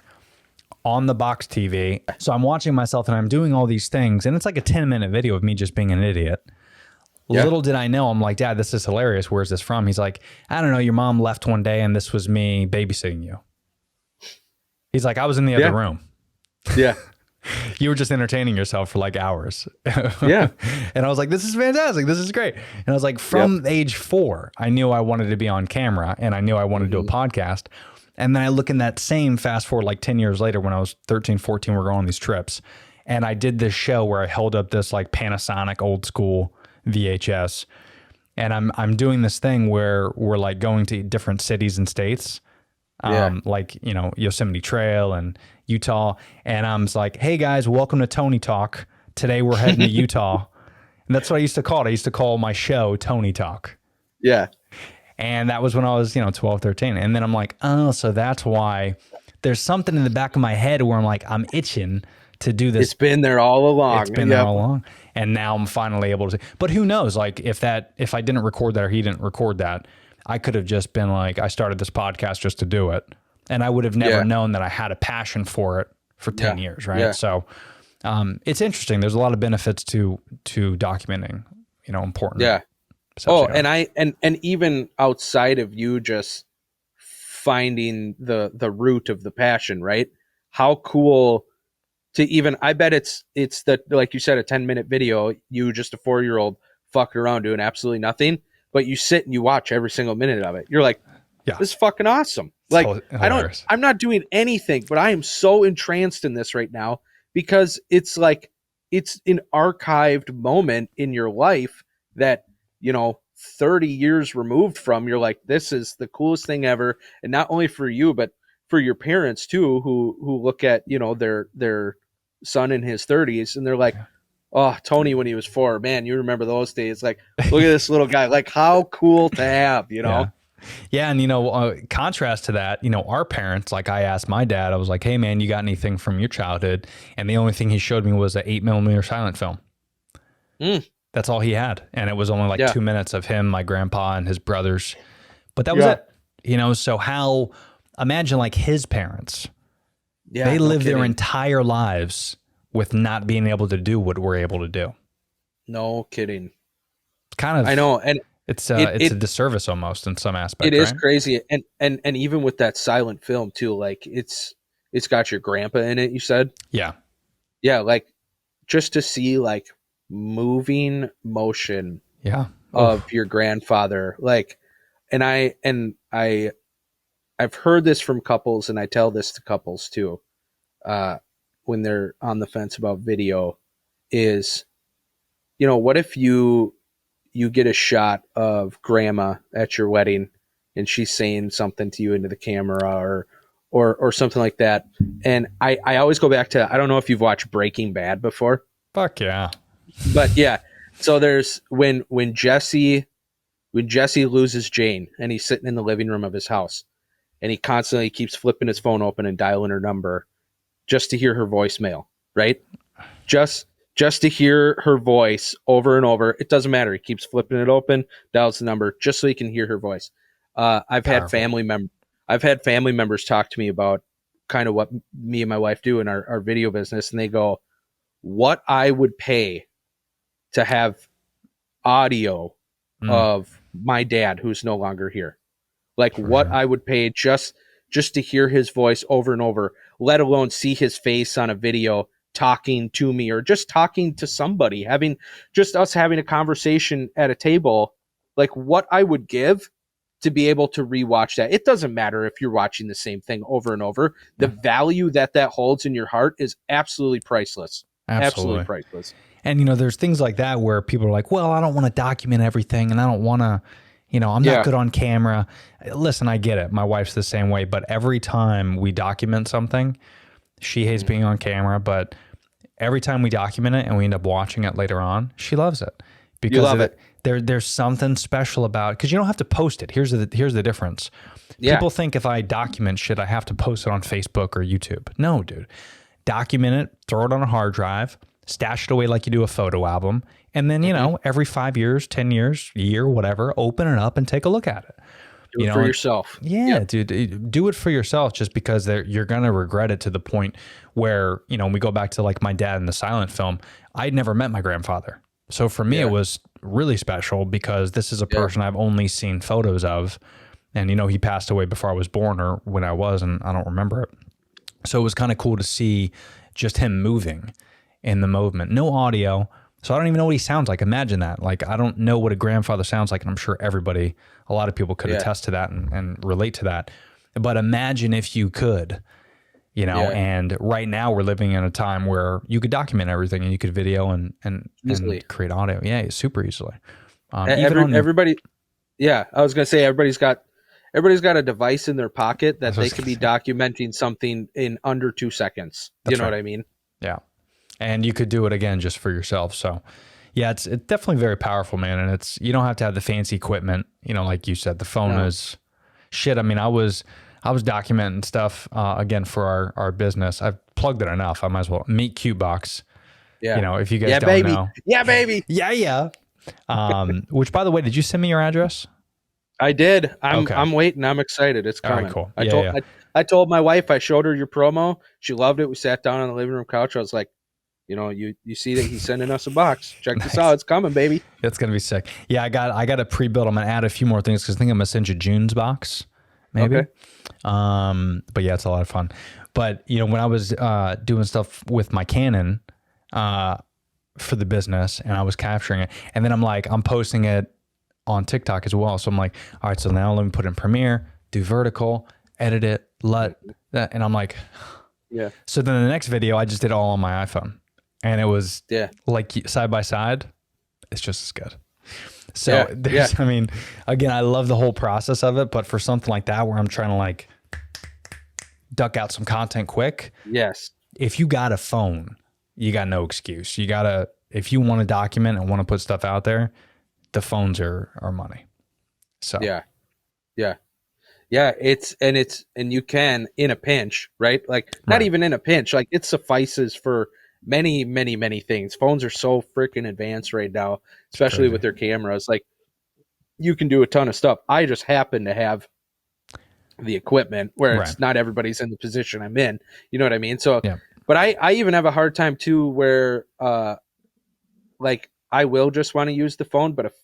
on the box TV. So I'm watching myself and I'm doing all these things. And it's like a 10-minute video of me just being an idiot. Little did I know, I'm like, Dad, this is hilarious. Where's this from? He's like, I don't know. Your mom left one day and this was me babysitting you. He's like, I was in the other room. Yeah. You were just entertaining yourself for like hours. And I was like, this is fantastic. This is great. And I was like, from age 4, I knew I wanted to be on camera and I knew I wanted to do a podcast. And then I look in that same fast forward like 10 years later when I was 13, 14, we're going on these trips. And I did this show where I held up this like Panasonic old school VHS. And I'm doing this thing where we're like going to different cities and states. Like, you know, Yosemite Trail and Utah. And I'm like, hey guys, welcome to Tony Talk. Today we're heading to Utah. And that's what I used to call it. I used to call my show Tony Talk. Yeah. And that was when I was, 12, 13. And then I'm like, oh, so that's why there's something in the back of my head where I'm like, I'm itching to do this. It's been there all along. It's been there all along. And now I'm finally able to. But who knows? Like if I didn't record that or he didn't record that, I could have just been like, I started this podcast just to do it. And I would have never known that I had a passion for it for 10 years. Right. Yeah. So it's interesting. There's a lot of benefits to documenting, important. Yeah. Oh, and even outside of you just finding the root of the passion, right? How cool to even, I bet it's the, like you said, a 10-minute video, you just a 4-year-old fucking around doing absolutely nothing, but you sit and you watch every single minute of it. You're like, this is fucking awesome. Like, I'm not doing anything, but I am so entranced in this right now because it's like, it's an archived moment in your life that, 30 years removed from, you're like, this is the coolest thing ever. And not only for you, but for your parents too, who look at, their son in his 30s and they're like, oh, Tony, when he was 4, man, you remember those days. Like, look at this little guy, like how cool to have, Yeah. And, contrast to that, our parents, like I asked my dad, I was like, hey man, you got anything from your childhood? And the only thing he showed me was an 8mm silent film. That's all he had. And it was only like 2 minutes of him, my grandpa and his brothers, but that was it, so imagine like his parents, they lived their entire lives with not being able to do what we're able to do. No kidding. Kind of, I know. And it's a disservice almost in some aspects. It is crazy. And even with that silent film too, like it's got your grandpa in it, you said? Yeah. Yeah. Like just to see like moving motion of your grandfather, like, and I I've heard this from couples, and I tell this to couples too, when they're on the fence about video, is, what if you get a shot of grandma at your wedding and she's saying something to you into the camera or something like that. And I always go back to, I don't know if you've watched Breaking Bad before. Fuck yeah. But yeah. So there's when Jesse loses Jane and he's sitting in the living room of his house and he constantly keeps flipping his phone open and dialing her number just to hear her voicemail, right? Just to hear her voice over and over. It doesn't matter. He keeps flipping it open, dials the number just so he can hear her voice. I've had family members talk to me about kind of what me and my wife do in our video business, and they go, "What I would pay to have audio of my dad who's no longer here, like what I would pay just to hear his voice over and over, let alone see his face on a video." Talking to me or just talking to somebody, having a conversation at a table, like what I would give to be able to rewatch that. It doesn't matter if you're watching the same thing over and over. The value that holds in your heart is absolutely priceless. Absolutely priceless. And, there's things like that where people are like, well, I don't want to document everything and I don't want to, I'm not good on camera. Listen, I get it. My wife's the same way, but every time we document something, she hates being on camera, but every time we document it and we end up watching it later on, she loves it because there's something special about it because you don't have to post it. Here's the difference. Yeah. People think if I document shit, I have to post it on Facebook or YouTube. No, dude. Document it, throw it on a hard drive, stash it away like you do a photo album, and then, every 5 years, 10 years, year, whatever, open it up and take a look at it. Do it for yourself. Yeah, dude, do it for yourself just because you're going to regret it to the point where, we go back to like my dad in the silent film. I'd never met my grandfather. So for me, it was really special because this is a person I've only seen photos of. And, he passed away before I was born or when I was, and I don't remember it. So it was kind of cool to see just him moving in the movement. No audio. So I don't even know what he sounds like. Imagine that. Like, I don't know what a grandfather sounds like. And I'm sure a lot of people could attest to that and relate to that. But imagine if you could, and right now we're living in a time where you could document everything and you could video and create audio. Yeah, super easily. Everybody. Yeah. I was going to say, everybody's got a device in their pocket that they could be documenting something in under 2 seconds. You know what I mean? Yeah. And you could do it again just for yourself. So yeah, it's definitely very powerful, man. And you don't have to have the fancy equipment, like you said, the phone is shit. I mean, I was documenting stuff, again, for our business. I've plugged it enough. I might as well. Meet Cutebox. Yeah. If you guys don't know. Yeah, baby. Yeah. Which, by the way, did you send me your address? I did. I'm waiting. I'm excited. It's coming. All right, cool. I told my wife, I showed her your promo. She loved it. We sat down on the living room couch. I was like, you see that he's sending us a box. Check this out. It's coming, baby. It's going to be sick. Yeah, I got a pre-built. I'm going to add a few more things because I think I'm going to send you June's box, maybe. Okay. But yeah, it's a lot of fun. But, when I was doing stuff with my Canon for the business and I was capturing it, and then I'm posting it on TikTok as well. So I'm like, all right, so now let me put it in Premiere, do vertical, edit it, and I'm like, yeah. So then the next video, I just did all on my iPhone. And it was like side by side, it's just as good. So I mean, again, I love the whole process of it, but for something like that where I'm trying to like duck out some content quick. Yes. If you got a phone, you got no excuse. If you want to document and want to put stuff out there, the phones are money. So yeah. And you can in a pinch, right? Like not even in a pinch, like it suffices for many, many, many things. Phones are so freaking advanced right now, especially with their cameras. Like you can do a ton of stuff. I just happen to have the equipment where it's not everybody's in the position I'm in. You know what I mean? So, but I even have a hard time too, where like I will just want to use the phone, but if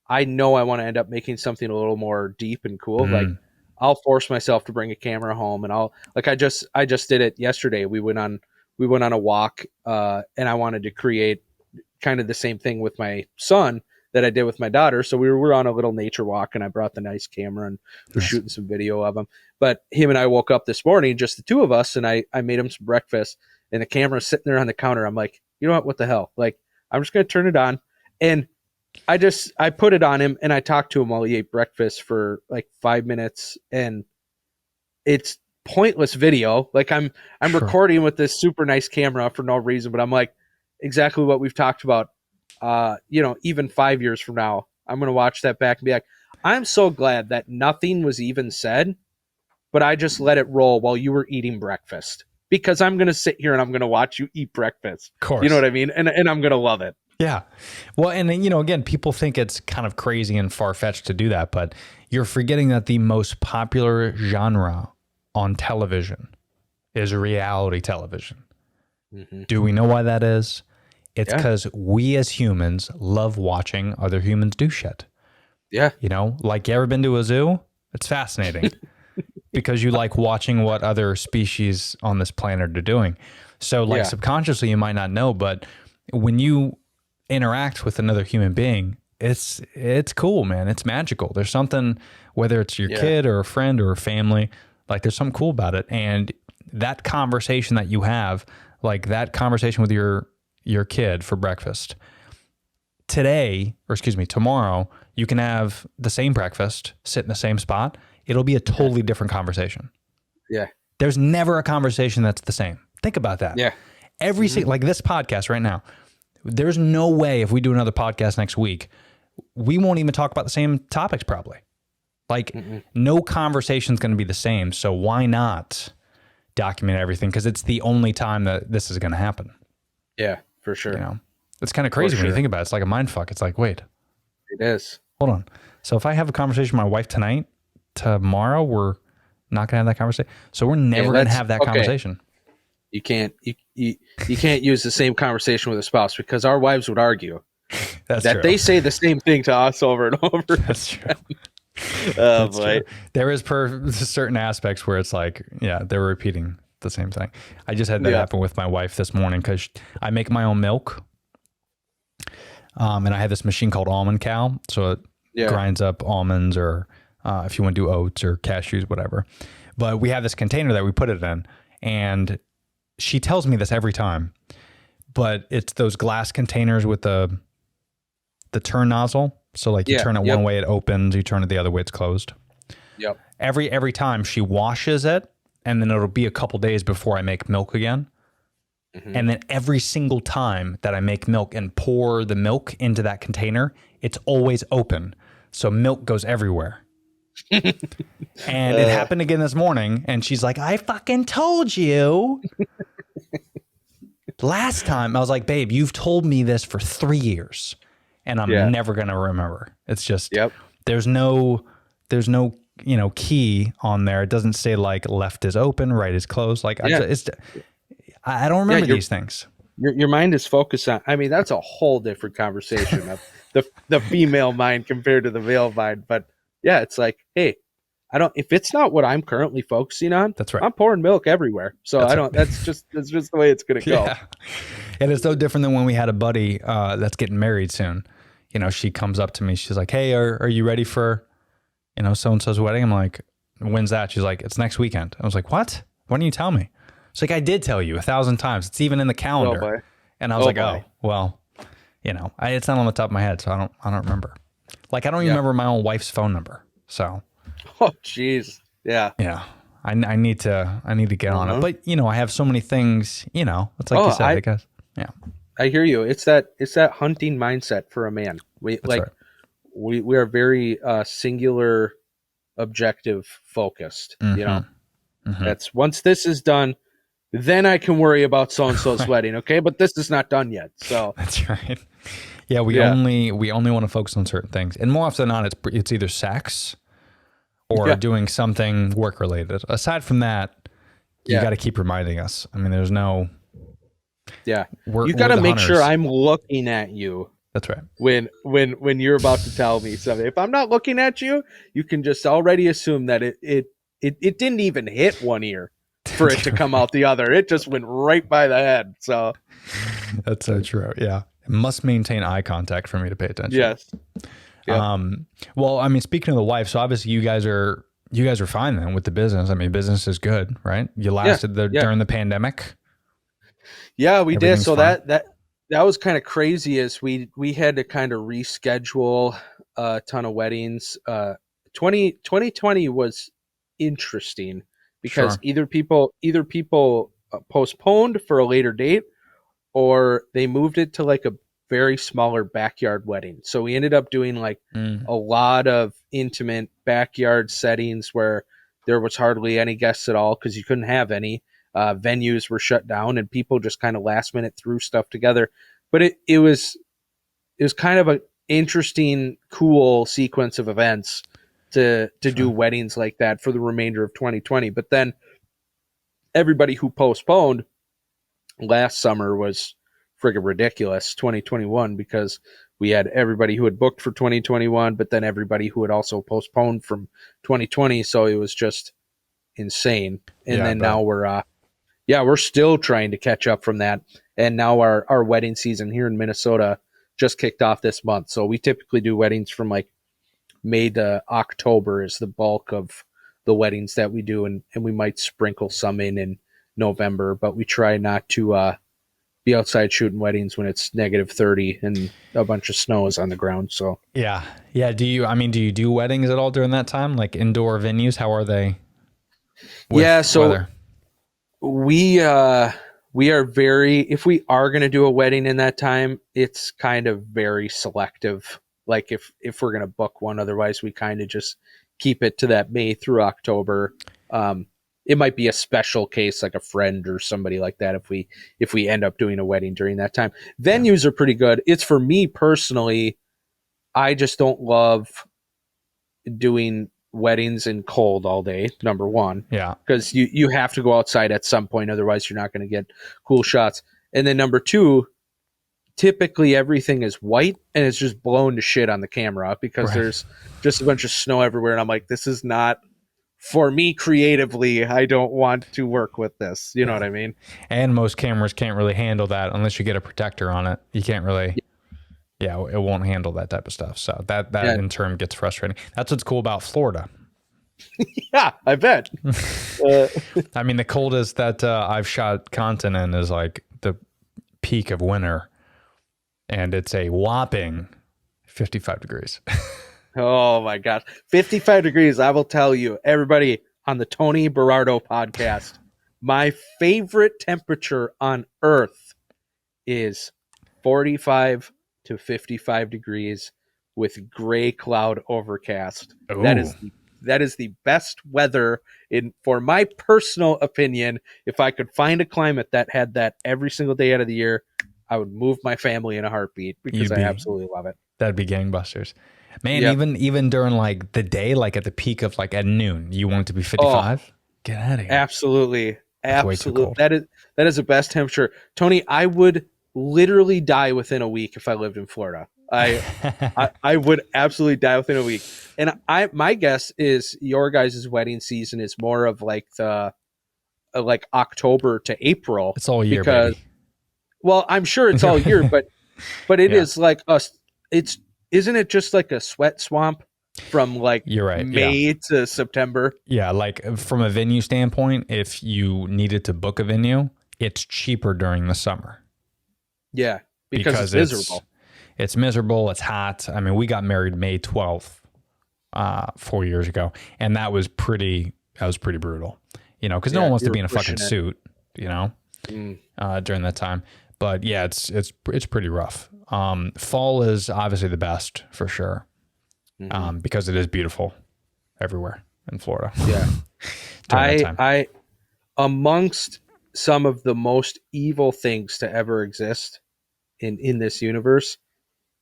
I know I want to end up making something a little more deep and cool, like I'll force myself to bring a camera home, and I just did it yesterday. We went on a walk, and I wanted to create kind of the same thing with my son that I did with my daughter. So we were on a little nature walk, and I brought the nice camera and was Nice. shooting some video of him. But him and I woke up this morning, just the two of us, and I made him some breakfast, and the camera's sitting there on the counter. I'm like, you know what the hell? Like, I'm just going to turn it on. And I put it on him, and I talked to him while he ate breakfast for like 5 minutes, and it's pointless video. Like I'm Sure. recording with this super nice camera for no reason, but I'm like, exactly what we've talked about. Even 5 years from now, I'm going to watch that back and be like, I'm so glad that nothing was even said, but I just let it roll while you were eating breakfast, because I'm going to sit here and I'm going to watch you eat breakfast. Of course. You know what I mean? And I'm going to love it. Yeah. Well, and again, people think it's kind of crazy and far-fetched to do that, but you're forgetting that the most popular genre on television is reality television. Mm-hmm. Do we know why that is? It's Yeah. because we as humans love watching other humans do shit. Yeah. Like, you ever been to a zoo? It's fascinating because you like watching what other species on this planet are doing. So like subconsciously, you might not know, but when you interact with another human being, it's cool, man. It's magical. There's something, whether it's your kid or a friend or a family, like there's something cool about it. And that conversation that you have, like that conversation with your kid for breakfast tomorrow, you can have the same breakfast, sit in the same spot. It'll be a totally different conversation. Yeah. There's never a conversation that's the same. Think about that. Yeah. Every single, like this podcast right now, there's no way if we do another podcast next week, we won't even talk about the same topics probably. Like no conversation's going to be the same. So why not document everything? Because it's the only time that this is going to happen. Yeah, for sure. It's kind of crazy when you think about it. It's like a mind fuck. It's like, wait, It is. hold on. So if I have a conversation with my wife tonight, tomorrow we're not going to have that conversation. So we're never going to have that conversation. You can't use the same conversation with a spouse, because our wives would argue That's that true. they say the same thing to us over and over. That's true. Oh That's boy. true. There is certain aspects where it's like, yeah, they're repeating the same thing. I just had that happen with my wife this morning because I make my own milk. And I have this machine called Almond Cow. So it grinds up almonds, or if you want to do oats or cashews, whatever. But we have this container that we put it in, and she tells me this every time, but it's those glass containers with the turn nozzle. So like you turn it one way, it opens, you turn it the other way, it's closed. Yep. Every time she washes it, and then it'll be a couple days before I make milk again. Mm-hmm. And then every single time that I make milk and pour the milk into that container, it's always open. So milk goes everywhere. And it happened again this morning, and she's like, I fucking told you. Last time I was like, babe, you've told me this for 3 years, and I'm never going to remember. It's just, there's no, key on there. It doesn't say like left is open, right is closed. Like I don't remember these things. Your mind is focused on, I mean, that's a whole different conversation of the female mind compared to the male mind. But yeah, it's like, hey, if it's not what I'm currently focusing on, that's right. I'm pouring milk everywhere. So that's just the way it's going to go. Yeah. And it's no different than when we had a buddy that's getting married soon. She comes up to me. She's like, hey, are you ready for, so-and-so's wedding? I'm like, when's that? She's like, it's next weekend. I was like, what? Why didn't you tell me? She's like, I did tell you 1,000 times. It's even in the calendar. And I was well, it's not on the top of my head, so I don't remember. Like, I don't even remember my own wife's phone number. So. Oh, jeez. Yeah. Yeah. I need to get on it. But, I have so many things, it's like you said, I guess. Yeah. I hear you. It's that hunting mindset for a man. We are very singular, objective focused. Mm-hmm. That's once this is done, then I can worry about so-and-so's wedding. Okay. But this is not done yet. So that's right. Yeah. We only want to focus on certain things, and more often than not, it's either sex or doing something work related. Aside from that, you got to keep reminding us. I mean, there's no. Yeah, you got to make sure I'm looking at you. That's right. When you're about to tell me something, if I'm not looking at you, you can just already assume that it didn't even hit one ear for it to come out the other. It just went right by the head. So that's so true. Yeah, Must maintain eye contact for me to pay attention. Yes. Yep. Well, I mean, speaking of the wife, so obviously you guys are fine then with the business. I mean, business is good, right? You lasted during the pandemic. Yeah, we did. So fine. that was kind of crazy. Is we had to kind of reschedule a ton of weddings. 2020 was interesting because Sure. either people postponed for a later date, or they moved it to like a very smaller backyard wedding. So we ended up doing like a lot of intimate backyard settings where there was hardly any guests at all because you couldn't have any. Venues were shut down and people just kind of last minute threw stuff together. But it was kind of an interesting, cool sequence of events to do weddings like that for the remainder of 2020. But then everybody who postponed last summer was friggin' ridiculous, 2021, because we had everybody who had booked for 2021, but then everybody who had also postponed from 2020. So it was just insane. And then now we're still trying to catch up from that. And now our wedding season here in Minnesota just kicked off this month. So we typically do weddings from like May to October is the bulk of the weddings that we do. And we might sprinkle some in November, but we try not to be outside shooting weddings when it's -30 and a bunch of snow is on the ground. So yeah. Do you do weddings at all during that time? Like indoor venues? How are they? So weather? we are very, if we are going to do a wedding in that time, it's kind of very selective. Like if we're going to book one, otherwise we kind of just keep it to that May through October. It might be a special case, like a friend or somebody like that, if we end up doing a wedding during that time. Venues are pretty good. It's for me personally, I just don't love doing weddings in cold all day, number one. Yeah. Because you have to go outside at some point, otherwise you're not going to get cool shots. And then number two, typically everything is white and it's just blown to shit on the camera because there's just a bunch of snow everywhere. And I'm like, this is not for me creatively. I don't want to work with this. You know what I mean? And most cameras can't really handle that unless you get a protector on it. You can't really, it won't handle that type of stuff. So that in turn gets frustrating. That's what's cool about Florida. Yeah, I bet. I mean, the coldest that I've shot content in is like the peak of winter, and it's a whopping 55 degrees. Oh my gosh. 55 degrees. I will tell you, everybody on the Tony Berardo podcast, my favorite temperature on earth is 45 to 55 degrees with gray cloud overcast. Ooh. That is the best weather for my personal opinion. If I could find a climate that had that every single day out of the year, I would move my family in a heartbeat because I absolutely love it. That'd be gangbusters. Man, even during like the day, like at the peak of like at noon, you want it to be 55? Get out of here. Absolutely. That is the best temperature. Tony, I would literally die within a week if I lived in Florida. I would absolutely die within a week. And my guess is your guys' wedding season is more of like the like October to April. It's all year, baby. Well, I'm sure it's all year, but it is like isn't it just like a sweat swamp from like You're right, May to September? Yeah, like from a venue standpoint, if you needed to book a venue, it's cheaper during the summer. Yeah, because it's miserable. It's miserable. It's hot. I mean, we got married May 12th, 4 years ago, and that was pretty brutal. You know, because no one wants to be in a fucking suit. You know, during that time. But yeah, it's pretty rough. Fall is obviously the best for sure, because it is beautiful everywhere in Florida. Yeah, I amongst some of the most evil things to ever exist in this universe,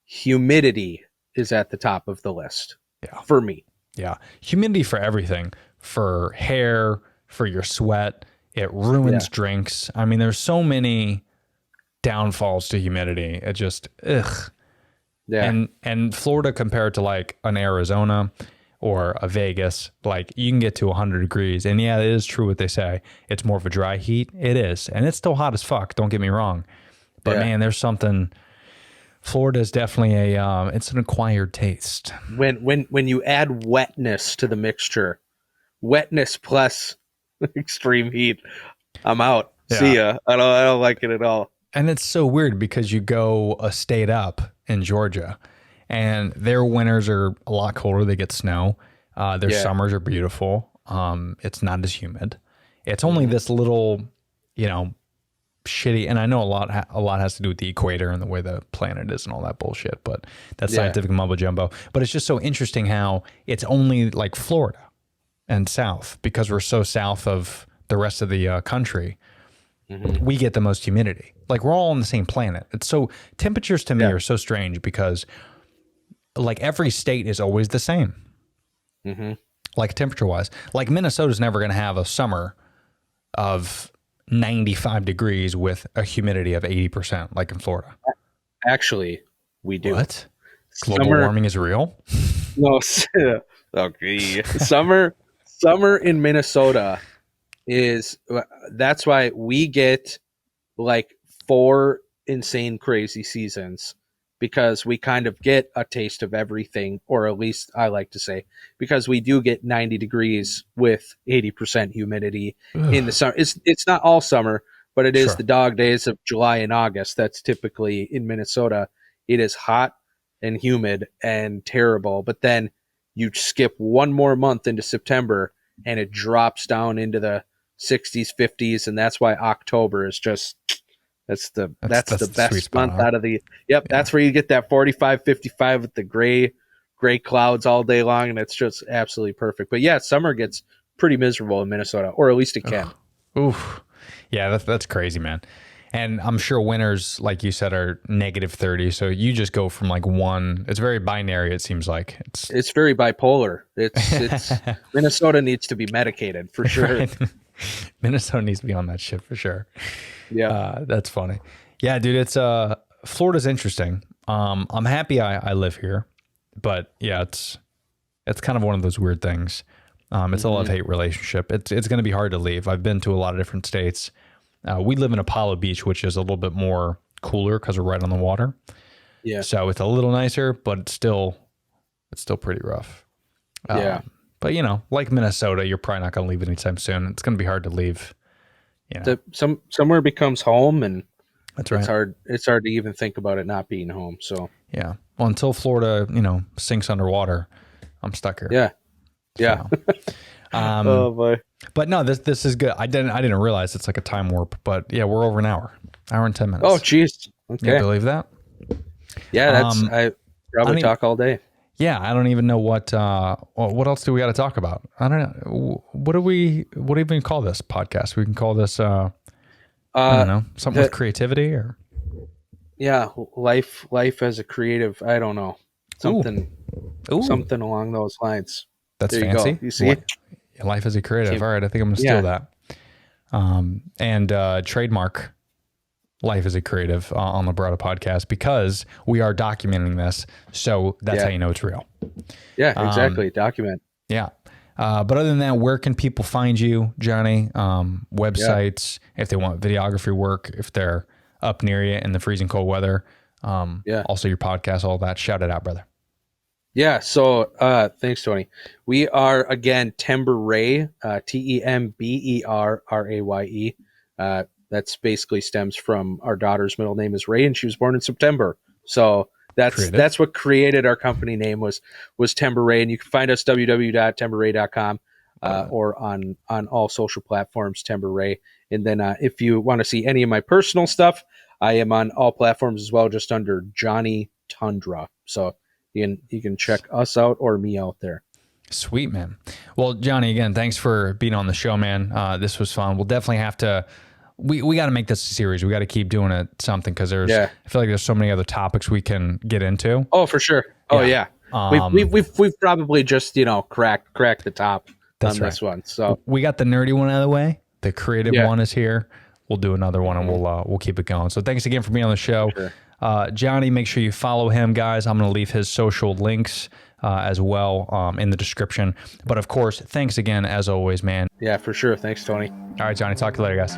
humidity is at the top of the list. Yeah, for me. Yeah, humidity for everything, for hair, for your sweat. It ruins drinks. I mean, there's so many downfalls to humidity. It just ugh. Yeah. And Florida compared to like an Arizona or a Vegas, like you can get to 100 degrees. And yeah, it is true what they say. It's more of a dry heat. It is. And it's still hot as fuck. Don't get me wrong. But man, there's something Florida is definitely it's an acquired taste. When you add wetness to the mixture, wetness plus extreme heat, I'm out. Yeah. See ya. I don't like it at all. And it's so weird because you go a state up in Georgia and their winters are a lot colder. They get snow. Their summers are beautiful. It's not as humid. It's only this little, shitty. And I know a lot has to do with the equator and the way the planet is and all that bullshit, but that's scientific mumbo jumbo. But it's just so interesting how it's only like Florida and south, because we're so south of the rest of the country. We get the most humidity. Like, we're all on the same planet. It's so, temperatures to me are so strange because like every state is always the same. Like temperature wise, like Minnesota's never going to have a summer of 95 degrees with a humidity of 80%, like in Florida. Actually, we do. What? Global warming is real? No. Okay. Summer in Minnesota that's why we get like 4 insane crazy seasons, because we kind of get a taste of everything, or at least I like to say, because we do get 90 degrees with 80% humidity in the summer. It's not all summer, but it is the dog days of July and August. That's typically in Minnesota. It is hot and humid and terrible, but then you skip one more month into September and it drops down into the 60s, 50s, and that's why October is just that's the best month out of the that's where you get that 45, 55 with the gray clouds all day long, and it's just absolutely perfect. But yeah, summer gets pretty miserable in Minnesota, or at least it can. Oof. Yeah, that's crazy, man. And I'm sure winters, like you said, are -30. So you just go from like one. It's very binary. It seems like it's very bipolar. It's Minnesota needs to be medicated for sure. Right? Minnesota needs to be on that shit for sure. Yeah, that's funny. Yeah, dude. It's Florida's interesting. I'm happy I live here, but yeah, it's kind of one of those weird things. It's a love-hate relationship. It's going to be hard to leave. I've been to a lot of different states. We live in Apollo Beach, which is a little bit more cooler because we're right on the water. Yeah. So it's a little nicer, but it's still pretty rough. But like Minnesota, you're probably not going to leave anytime soon. It's going to be hard to leave. Yeah. Somewhere becomes home, and that's right. It's hard to even think about it not being home. So yeah. Well, until Florida, sinks underwater, I'm stuck here. Yeah. Yeah. Oh boy. But no, this is good. I didn't realize it's like a time warp, but yeah, we're over an hour and 10 minutes. Oh, geez. Okay. Can you believe that? Yeah, I probably talk all day. Yeah, I don't even know what else do we got to talk about? I don't know. What do we even call this podcast? We can call this I don't know, something with creativity or life as a creative. I don't know, something along those lines. That's there fancy. You go. You see, life as a creative. All right, I think I'm gonna steal that. And trademark life as a creative on the Barota podcast, because we are documenting this, so that's how you know it's real. Yeah, exactly. Document. Yeah. But other than that, where can people find you, Johnny? Websites, if they want videography work, if they're up near you in the freezing cold weather. Also your podcast, all that. Shout it out, brother. Yeah. So thanks, Tony. We are, again, Temberray, Temberraye. That's basically stems from our daughter's middle name is Ray, and she was born in September. So that's what created our company name was Temberray. And you can find us www.temberray.com or on all social platforms, Temberray. And then if you want to see any of my personal stuff, I am on all platforms as well, just under Johnny Tundra. So you can check us out or me out there. Sweet, man. Well, Johnny, again, thanks for being on the show, man. This was fun. We'll definitely have to. We got to make this a series. We got to keep doing it something, because I feel like there's so many other topics we can get into. Oh, for sure. Oh yeah. We've probably just cracked the top on this one. So we got the nerdy one out of the way. The creative one is here. We'll do another one, and we'll keep it going. So thanks again for being on the show. Sure. Johnny, make sure you follow him, guys. I'm going to leave his social links as well in the description. But of course, thanks again as always, man. Yeah, for sure. Thanks, Tony. All right, Johnny. Talk to you later, guys.